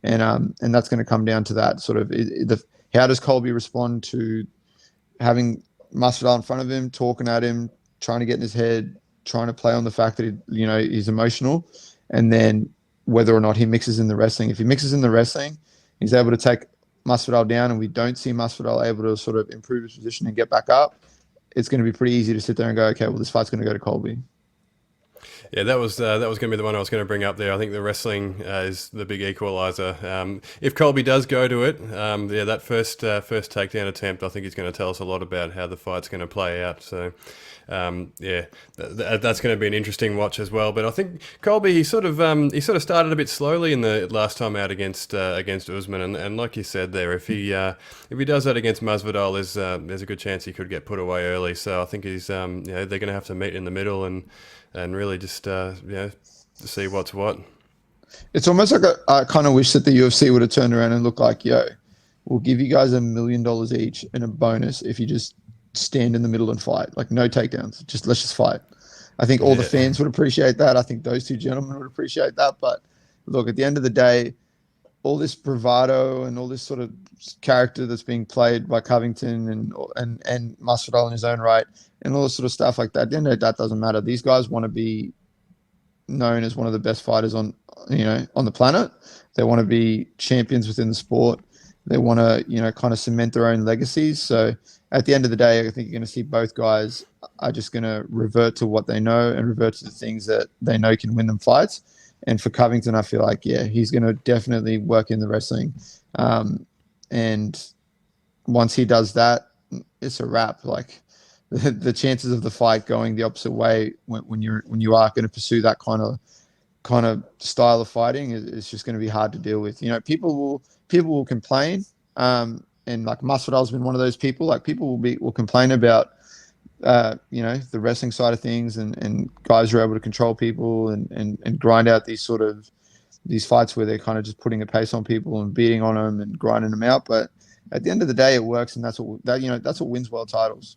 And that's going to come down to that sort of how does Colby respond to having Masvidal in front of him, talking at him, trying to get in his head, trying to play on the fact that he's emotional, and then whether or not he mixes in the wrestling. If he mixes in the wrestling, he's able to take Masvidal down, and we don't see Masvidal able to sort of improve his position and get back up, it's going to be pretty easy to sit there and go, okay, well, this fight's going to go to Colby. Yeah, that was going to be the one I was going to bring up there. I think the wrestling is the big equaliser. If Colby does go to it, that first takedown attempt, I think he's going to tell us a lot about how the fight's going to play out. So, that's going to be an interesting watch as well. But I think Colby, he sort of started a bit slowly in the last time out against Usman, and like you said there, if he does that against Masvidal, there's a good chance he could get put away early. So I think he's they're going to have to meet in the middle and really just to see what's what. It's almost like I kind of wish that the UFC would have turned around and looked like, yo, we'll give you guys $1 million each and a bonus if you just stand in the middle and fight. Like, no takedowns. Let's just fight. I think all the fans would appreciate that. I think those two gentlemen would appreciate that. But look, at the end of the day, all this bravado and all this sort of character that's being played by Covington and Masvidal in his own right, and all this sort of stuff like that. At the end of the day, that doesn't matter. These guys want to be known as one of the best fighters on the planet. They want to be champions within the sport. They want to kind of cement their own legacies. So at the end of the day, I think you're going to see both guys are just going to revert to what they know and revert to the things that they know can win them fights. And for Covington, I feel like, he's going to definitely work in the wrestling. And once he does that, it's a wrap. Like the chances of the fight going the opposite way when you are going to pursue that kind of style of fighting is just going to be hard to deal with. People will complain. And like Masvidal's been one of those people. Like people will complain about the wrestling side of things and guys who are able to control people and grind out these fights where they're kind of just putting a pace on people and beating on them and grinding them out. But at the end of the day, it works, and that's what wins world titles.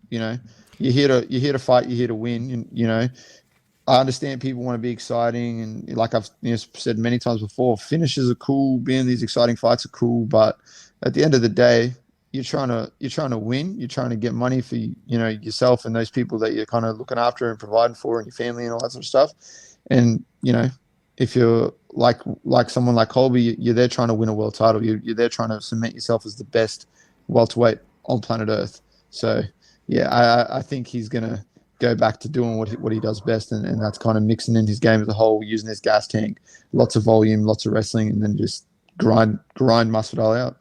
You're here to fight, you're here to win. I understand people want to be exciting, and like I've said many times before, finishes are cool. Being in these exciting fights are cool, but at the end of the day, you're trying to win. You're trying to get money for yourself and those people that you're kind of looking after and providing for, and your family and all that sort of stuff. And if you're like someone like Colby, you're there trying to win a world title. You're there trying to cement yourself as the best welterweight on planet Earth. So I think he's gonna go back to doing what he does best, and that's kind of mixing in his game as a whole, using his gas tank, lots of volume, lots of wrestling, and then just grind Masvidal out.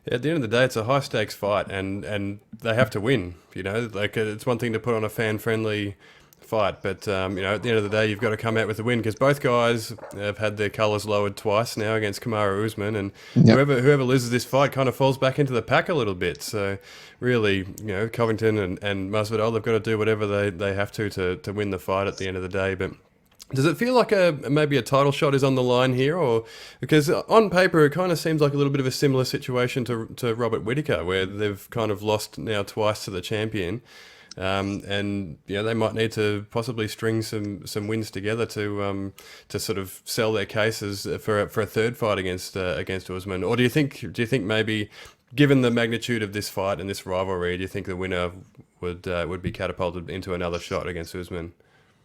At the end of the day, it's a high stakes fight, and they have to win. Like it's one thing to put on a fan friendly fight, but at the end of the day, you've got to come out with a win, because both guys have had their colours lowered twice now against Kamaru Usman, and whoever loses this fight kind of falls back into the pack a little bit. So really, Covington and Masvidal, they've got to do whatever they have to win the fight at the end of the day. But does it feel like maybe a title shot is on the line here, or because on paper it kind of seems like a little bit of a similar situation to Robert Whittaker, where they've kind of lost now twice to the champion, and they might need to possibly string some wins together to sort of sell their cases for a third fight against Usman. Or do you think maybe, given the magnitude of this fight and this rivalry, do you think the winner would be catapulted into another shot against Usman?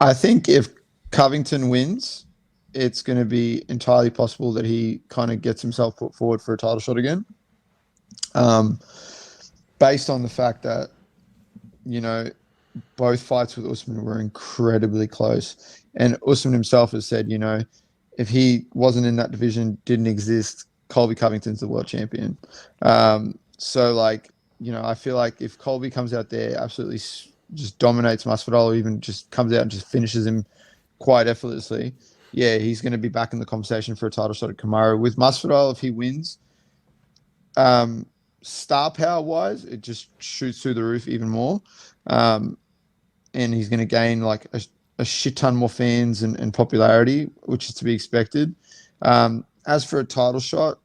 I think if Covington wins, it's going to be entirely possible that he kind of gets himself put forward for a title shot again. Based on the fact that, both fights with Usman were incredibly close. And Usman himself has said, if he wasn't in that division, didn't exist, Colby Covington's the world champion. So I feel like if Colby comes out there, absolutely just dominates Masvidal, or even just comes out and just finishes him quite effortlessly, he's going to be back in the conversation for a title shot at Kamaru. With Masvidal, if he wins, star power wise, it just shoots through the roof even more, and he's going to gain like a shit ton more fans and popularity, which is to be expected. As for a title shot,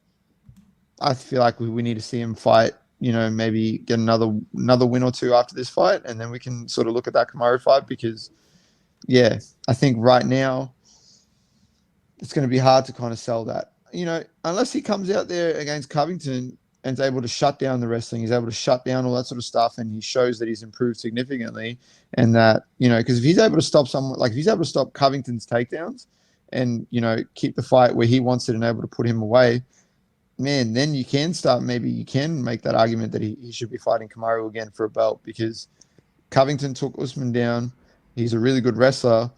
I feel like we need to see him fight, maybe get another win or two after this fight, and then we can sort of look at that Kamaru fight, because I think right now it's going to be hard to kind of sell that, unless he comes out there against Covington and is able to shut down the wrestling, he's able to shut down all that sort of stuff, and he shows that he's improved significantly, and that, because if he's able to stop if he's able to stop Covington's takedowns and, keep the fight where he wants it and able to put him away, man, then you can make that argument that he should be fighting Kamaru again for a belt, because Covington took Usman down. He's a really good wrestler.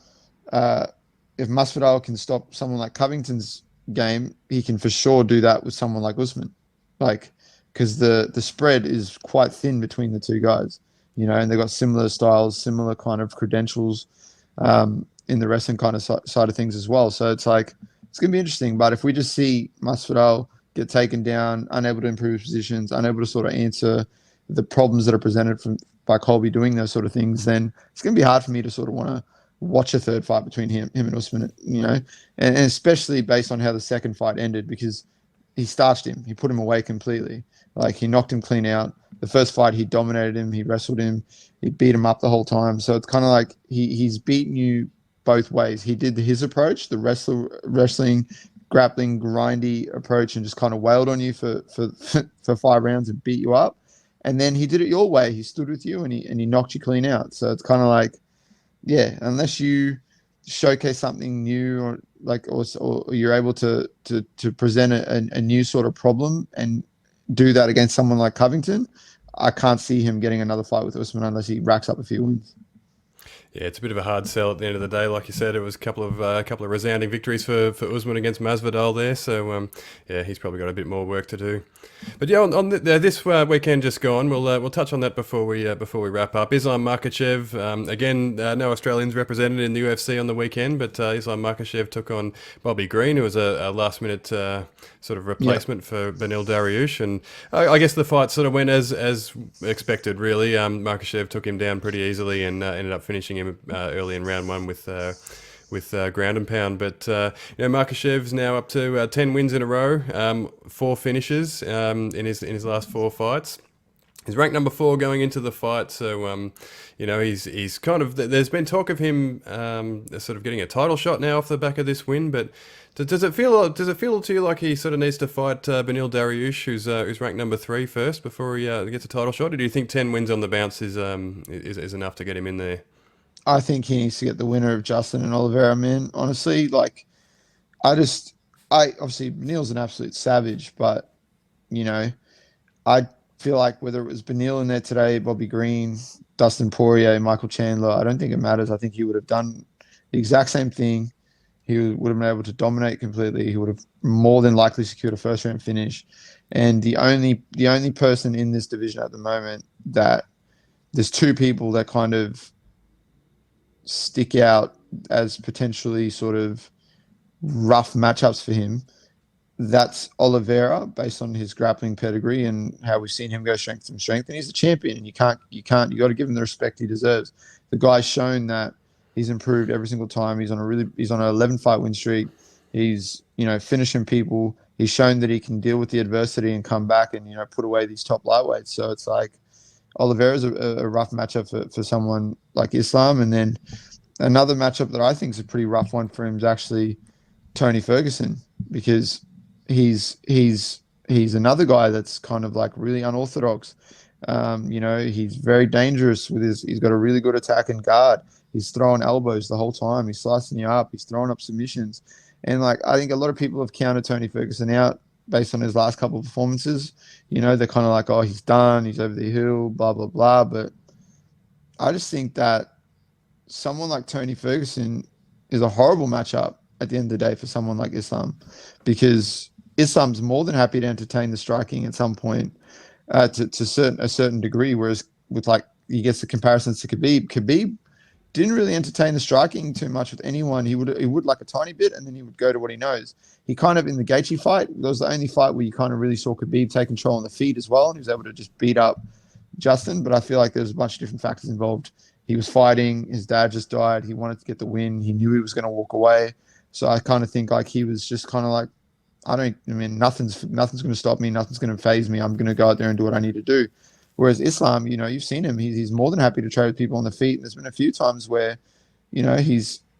If Masvidal can stop someone like Covington's game, he can for sure do that with someone like Usman. Because the spread is quite thin between the two guys, and they've got similar styles, similar kind of credentials in the wrestling kind of side of things as well. So it's going to be interesting. But if we just see Masvidal get taken down, unable to improve positions, unable to sort of answer the problems that are presented by Colby doing those sort of things, then it's going to be hard for me to sort of want to watch a third fight between him and Usman, and especially based on how the second fight ended, because he starched him. He put him away completely. He knocked him clean out. The first fight, he dominated him. He wrestled him. He beat him up the whole time. So it's kind of like he's beaten you both ways. He did his approach, the wrestling, grappling, grindy approach and just kind of wailed on you for for 5 rounds and beat you up. And then he did it your way. He stood with you and he knocked you clean out. So it's kind of like, yeah, unless you showcase something new or like or you're able to present a new sort of problem and do that against someone like Covington, I can't see him getting another fight with Usman unless he racks up a few wins. Yeah, it's a bit of a hard sell at the end of the day. Like you said, it was a couple of resounding victories for Usman against Masvidal there. So yeah, he's probably got a bit more work to do. But yeah, on this weekend just gone, we'll touch on that before we wrap up. Islam Makhachev, again, no Australians represented in the UFC on the weekend, but Islam Makhachev took on Bobby Green, who was a last minute sort of replacement for Beneil Dariush, and I guess the fight sort of went as expected. Really, Makhachev took him down pretty easily and ended up finishing him early in round one with ground and pound. But Makashev's now up to 10 wins in a row, 4 finishes in his last 4 fights. He's ranked number 4 going into the fight, so he's kind of. There's been talk of him sort of getting a title shot now off the back of this win, but. Does it feel to you like he sort of needs to fight Beneil Dariush, who's ranked number 3 first before he gets a title shot? Or do you think 10 wins on the bounce is enough to get him in there? I think he needs to get the winner of Justin and Oliveira, man. Honestly, like, obviously Beneil's an absolute savage, but I feel like whether it was Beneil in there today, Bobby Green, Dustin Poirier, Michael Chandler, I don't think it matters. I think he would have done the exact same thing. He would have been able to dominate completely. He would have more than likely secured a first round finish. And the only person in this division at the moment that there's 2 people that kind of stick out as potentially sort of rough matchups for him. That's Oliveira, based on his grappling pedigree and how we've seen him go strength from strength. And he's a champion, and you got to give him the respect he deserves. The guy's shown that he's improved every single time. He's on an 11 fight win streak. He's finishing people. He's shown that he can deal with the adversity and come back and put away these top lightweights. So it's like Oliveira's a rough matchup for someone like Islam. And then another matchup that I think is a pretty rough one for him is actually Tony Ferguson, because he's another guy that's kind of like really unorthodox. He's very dangerous with he's got a really good attack and guard. He's throwing elbows the whole time. He's slicing you up. He's throwing up submissions. And I think a lot of people have counted Tony Ferguson out based on his last couple of performances. They're kind of like, oh, he's done. He's over the hill, blah, blah, blah. But I just think that someone like Tony Ferguson is a horrible matchup at the end of the day for someone like Islam, because Islam's more than happy to entertain the striking at some point to a certain degree, whereas with he gets the comparisons to Khabib. Khabib didn't really entertain the striking too much with anyone. He would like a tiny bit, and then he would go to what he knows. He kind of, in the Gaethje fight, that was the only fight where you kind of really saw Khabib take control on the feet as well, and he was able to just beat up Justin. But I feel like there's a bunch of different factors involved. He was fighting. His dad just died. He wanted to get the win. He knew he was going to walk away. So I kind of think he was just kind of like, nothing's going to stop me. Nothing's going to faze me. I'm going to go out there and do what I need to do. Whereas Islam, you've seen him. He's more than happy to trade with people on the feet. And there's been a few times where,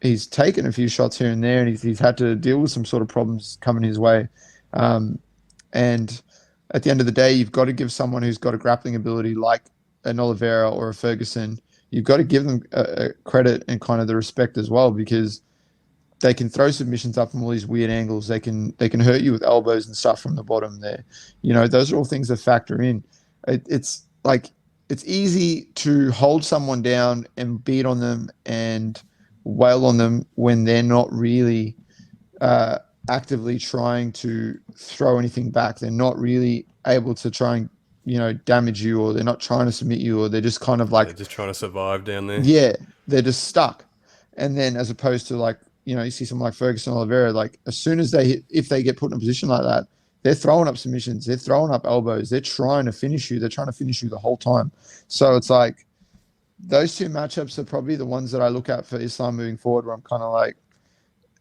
he's taken a few shots here and there, and he's had to deal with some sort of problems coming his way. And at the end of the day, you've got to give someone who's got a grappling ability like an Oliveira or a Ferguson, you've got to give them a credit and kind of the respect as well, because they can throw submissions up from all these weird angles. They can hurt you with elbows and stuff from the bottom there. Those are all things that factor in. It's easy to hold someone down and beat on them and wail on them when they're not really actively trying to throw anything back. They're not really able to try and damage you, or they're not trying to submit you, or they're just kind of they're just trying to survive down there. Yeah, they're just stuck. And then as opposed to you see someone like Ferguson or Oliveira, as soon as if they get put in a position like that, they're throwing up submissions, they're throwing up elbows, they're trying to finish you. They're trying to finish you the whole time. So it's those 2 matchups are probably the ones that I look at for Islam moving forward, where I'm kind of like,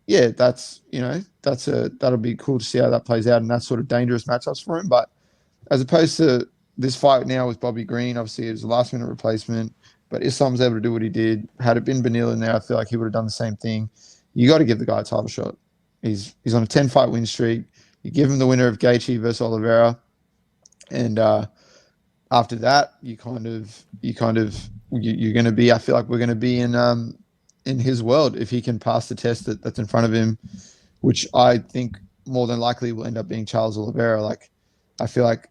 yeah, that'll be cool to see how that plays out, and that's sort of dangerous matchups for him. But as opposed to this fight now with Bobby Green, obviously it was a last-minute replacement, but Islam was able to do what he did. Had it been Beneil in there, I feel like he would have done the same thing. You got to give the guy a title shot. He's on a 10-fight win streak. You give him the winner of Gaethje versus Oliveira, and after that, you're going to be. I feel like we're going to be in his world if he can pass the test that's in front of him, which I think more than likely will end up being Charles Oliveira. Like, I feel like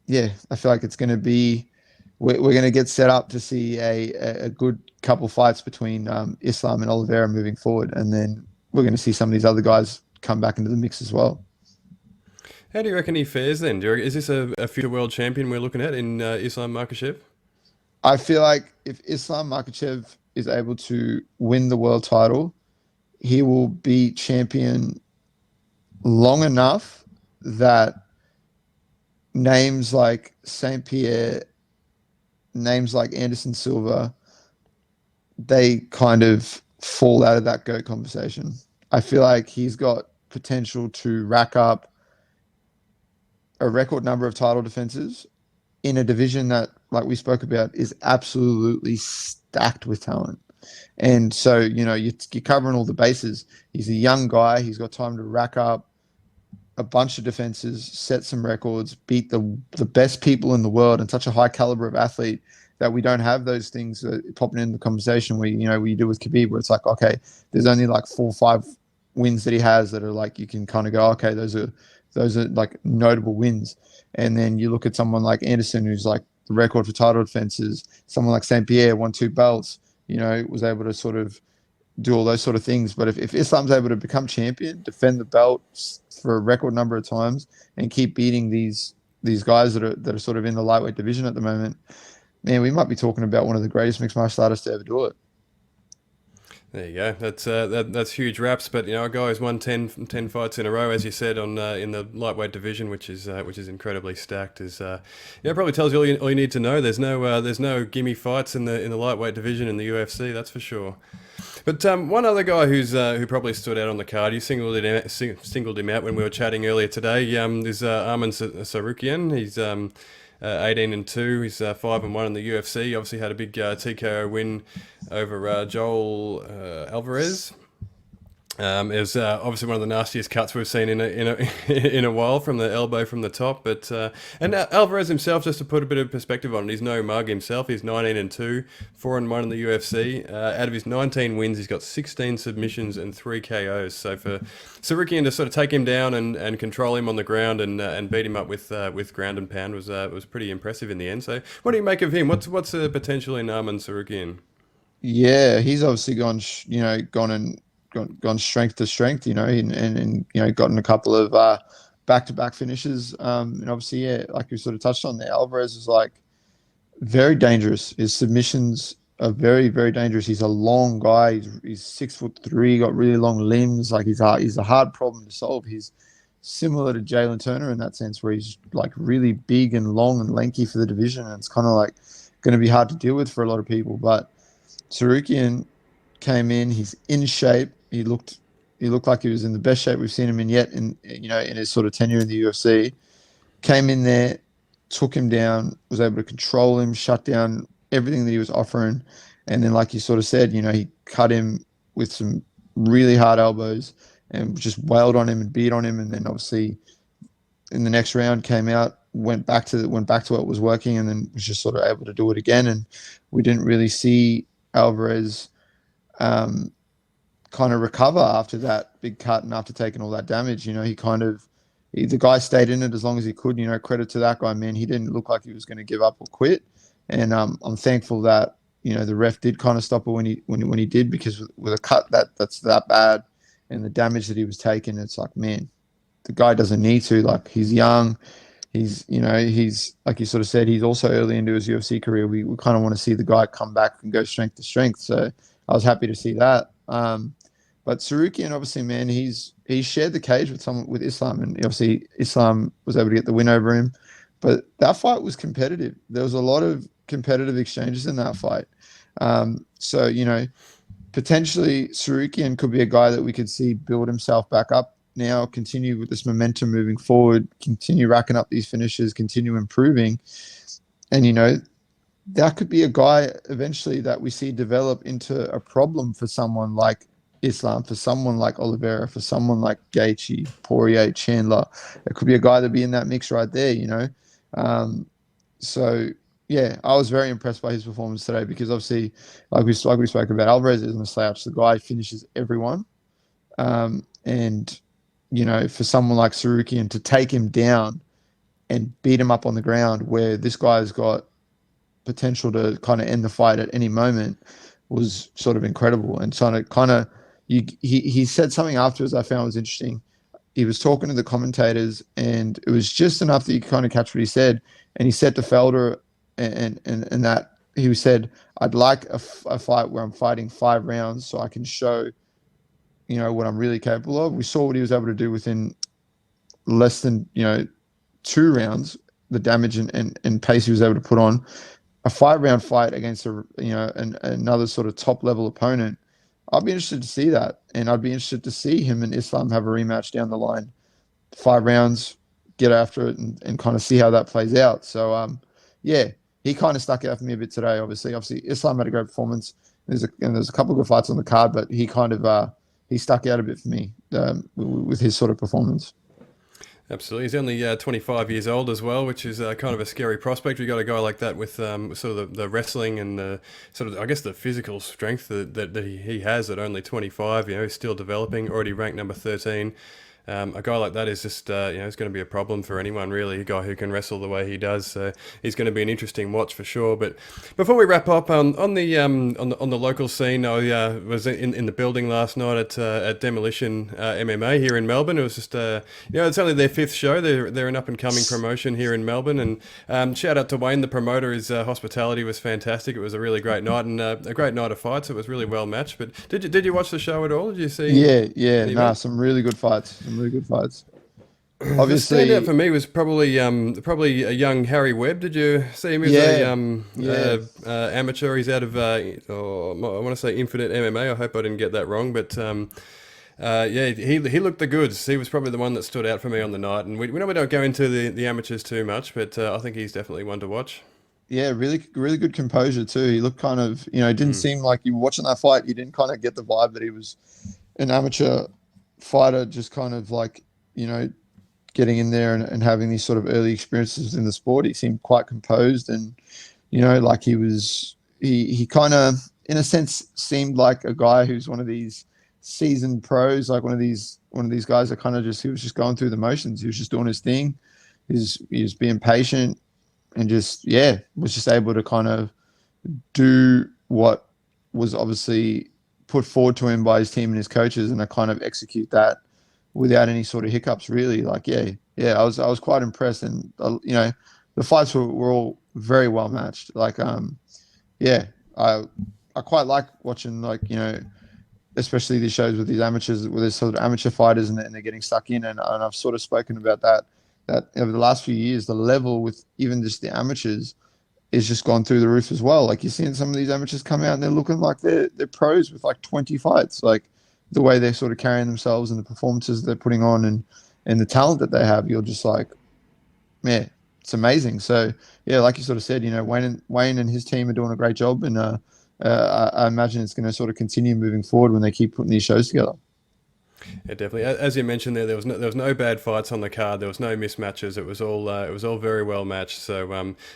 it's going to be. We're going to get set up to see a good couple fights between Islam and Oliveira moving forward, and then we're going to see some of these other guys come back into the mix as well. How do you reckon he fares then? Is this a future world champion we're looking at in Islam Makhachev? I feel like if Islam Makhachev is able to win the world title, he will be champion long enough that names like St. Pierre, names like Anderson Silva, they kind of fall out of that GOAT conversation. I feel like he's got potential to rack up a record number of title defenses in a division that, like we spoke about, is absolutely stacked with talent. And so, you're covering all the bases. He's a young guy. He's got time to rack up a bunch of defenses, set some records, beat the best people in the world, and such a high caliber of athlete that we don't have those things popping in the conversation where you do with Khabib, where it's like, okay, there's only like 4 or 5 wins that he has that are like, you can kind of go, okay, those are like notable wins. And then you look at someone like Anderson, who's like the record for title defenses. Someone like St. Pierre won 2 belts, was able to sort of do all those sort of things. But if Islam's able to become champion, defend the belt for a record number of times, and keep beating these guys that are sort of in the lightweight division at the moment, man, we might be talking about one of the greatest mixed martial artists to ever do it. There you go. That's huge raps. But a guy who's won 10 fights in a row, as you said, on in the lightweight division, which is incredibly stacked. Probably tells you all you need to know. There's no gimme fights in the lightweight division in the UFC. That's for sure. But one other guy who probably stood out on the card, you singled him out when we were chatting earlier today. Is Arman Tsarukyan. He's 18-2. He's 5-1 in the UFC. He obviously had a big TKO win over Joel Alvarez. It was obviously one of the nastiest cuts we've seen in a while, from the elbow from the top. But and Alvarez himself, just to put a bit of perspective on it, he's no mug himself. He's 19-2, 4-1 in the UFC. Out of his 19 wins, he's got 16 submissions and 3 KOs. So for Tsarukyan to sort of take him down and control him on the ground and beat him up with ground and pound was pretty impressive in the end. So what do you make of him? What's the potential in Arman Tsarukyan? Yeah, he's obviously gone strength to strength, and gotten a couple of back-to-back finishes. And obviously, yeah, like we sort of touched on there, Alvarez is like very dangerous. His submissions are very, very dangerous. He's a long guy. He's 6'3", got really long limbs. Like he's a hard problem to solve. He's similar to Jalen Turner in that sense, where he's like really big and long and lanky for the division, and it's kind of like going to be hard to deal with for a lot of people. But Tsarukyan came in. He's in shape. He looked like he was in the best shape we've seen him in yet in his sort of tenure in the UFC. Came in there, took him down, was able to control him, shut down everything that he was offering. And then, like you sort of said, he cut him with some really hard elbows and just wailed on him and beat on him. And then obviously in the next round came out, went back to what was working, and then was just sort of able to do it again. And we didn't really see Alvarez kind of recover after that big cut and after taking all that damage. The guy stayed in it as long as he could. Credit to that guy, man. He didn't look like he was going to give up or quit. And I'm thankful that the ref did kind of stop it when he did, because with a cut that's that bad and the damage that he was taking, it's like, man, the guy doesn't need to. Like, he's young. He's like you sort of said, he's also early into his UFC career. We kind of want to see the guy come back and go strength to strength. So I was happy to see that. But Tsarukyan, obviously, man, he shared the cage with Islam, and obviously Islam was able to get the win over him. But that fight was competitive. There was a lot of competitive exchanges in that fight. So potentially Tsarukyan could be a guy that we could see build himself back up now, continue with this momentum moving forward, continue racking up these finishes, continue improving. And, that could be a guy eventually that we see develop into a problem for someone like Islam, for someone like Oliveira, for someone like Gaethje, Poirier, Chandler. It could be a guy that'd be in that mix right there, you know. So yeah, I was very impressed by his performance today because obviously, like we spoke about, Alvarez isn't a slouch. The guy finishes everyone, and you know, for someone like Sarukian to take him down and beat him up on the ground, where this guy's got potential to kind of end the fight at any moment, was sort of incredible. And so he said something afterwards I found was interesting. He was talking to the commentators, and it was just enough that you could kind of catch what he said. And he said to Felder, and that he said, "I'd like a fight where I'm fighting 5 rounds so I can show, you know, what I'm really capable of." We saw what he was able to do within less than, you know, 2 rounds, the damage and pace he was able to put on. A 5-round fight against another sort of top level opponent, I'd be interested to see that, and I'd be interested to see him and Islam have a rematch down the line. 5 rounds, get after it, and kind of see how that plays out. So yeah, he kind of stuck out for me a bit today. Obviously, Islam had a great performance. There's a couple of good fights on the card, but he kind of he stuck out a bit for me with his sort of performance. Absolutely. He's only 25 years old as well, which is kind of a scary prospect. We've got a guy like that with sort of the wrestling and the sort of, I guess, the physical strength that he has at only 25. You know, he's still developing, already ranked number 13. A guy like that is just, it's going to be a problem for anyone, really, a guy who can wrestle the way he does. So he's going to be an interesting watch for sure. But before we wrap up, on the local scene, I was in the building last night at Demolition MMA here in Melbourne. It was just, it's only their 5th show. They're an up-and-coming promotion here in Melbourne. And shout out to Wayne, the promoter. His hospitality was fantastic. It was a really great night and a great night of fights. It was really well matched. But did you watch the show at all? Did you see? Yeah. Some really good fights. Obviously, the standout for me was probably a young Harry Webb. Did you see him as amateur? He's out of I want to say Infinite MMA. I hope I didn't get that wrong, but he looked the goods. He was probably the one that stood out for me on the night. And we don't go into the amateurs too much, but I think he's definitely one to watch. Yeah, really good composure too. He looked kind of, it didn't seem like you were watching that fight. You didn't kind of get the vibe that he was an amateur fighter, just kind of like, getting in there and having these sort of early experiences in the sport. He seemed quite composed, and like he kind of, in a sense, seemed like a guy who's one of these seasoned pros, like one of these guys that kind of he was just going through the motions. He was just doing his thing. He was being patient and was just able to kind of do what was obviously put forward to him by his team and his coaches, and to kind of execute that without any sort of hiccups, really. Like, I was quite impressed. And, the fights were all very well matched. Like, I quite like watching, like, especially these shows with these amateurs, with these sort of amateur fighters, and they're getting stuck in. And I've sort of spoken about that over the last few years, the level with even just the amateurs is just gone through the roof as well. Like, you're seeing some of these amateurs come out and they're looking like they're pros with like 20 fights. Like, the way they're sort of carrying themselves and the performances they're putting on and the talent that they have, you're just like, man, it's amazing. So yeah, like you sort of said, Wayne and his team are doing a great job, and I imagine it's going to sort of continue moving forward when they keep putting these shows together. Yeah, definitely. As you mentioned there was no bad fights on the card. There was no mismatches. It was all very well matched. So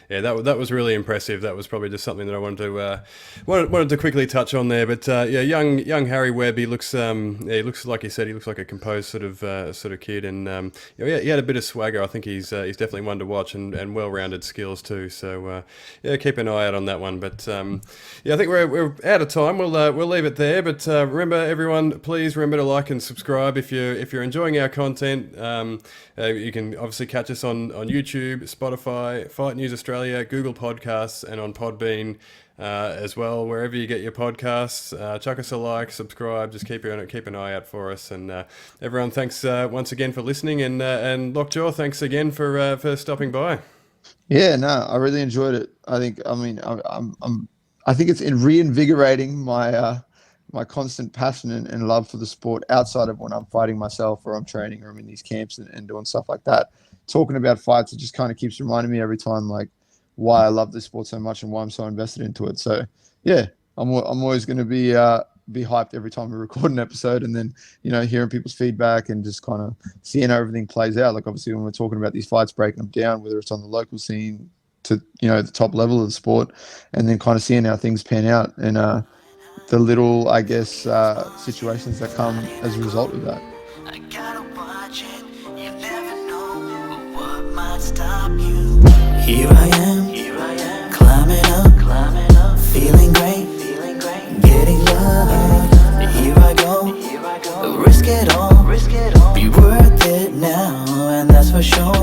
that was really impressive. That was probably just something that I wanted to quickly touch on there. But young Harry Webb, he looks like you said, he looks like a composed sort of kid, and he had a bit of swagger. I think he's definitely one to watch, and well-rounded skills too. So keep an eye out on that one. But I think we're out of time. We'll leave it there. But remember, everyone, please remember to like and subscribe if you're enjoying our content. You can obviously catch us on YouTube, Spotify, Fight News Australia, Google Podcasts, and on Podbean as well. Wherever you get your podcasts, chuck us a like, subscribe. Just keep an eye out for us. And everyone, thanks once again for listening. And Lockjaw, thanks again for stopping by. Yeah, no, I really enjoyed it. I think it's reinvigorating my constant passion and love for the sport outside of when I'm fighting myself, or I'm training, or I'm in these camps and doing stuff like that. Talking about fights, it just kind of keeps reminding me every time, like, why I love this sport so much and why I'm so invested into it. So yeah, I'm always going to be be hyped every time we record an episode, and then, you know, hearing people's feedback and just kind of seeing how everything plays out. Like, obviously, when we're talking about these fights, breaking them down, whether it's on the local scene to, you know, the top level of the sport, and then kind of seeing how things pan out and the little, I guess, situations that come as a result of that. I gotta watch it, you never know what might stop you. Here I am, climbing up, feeling great, getting love. Here I go, risk it all, be worth it now, and that's for sure.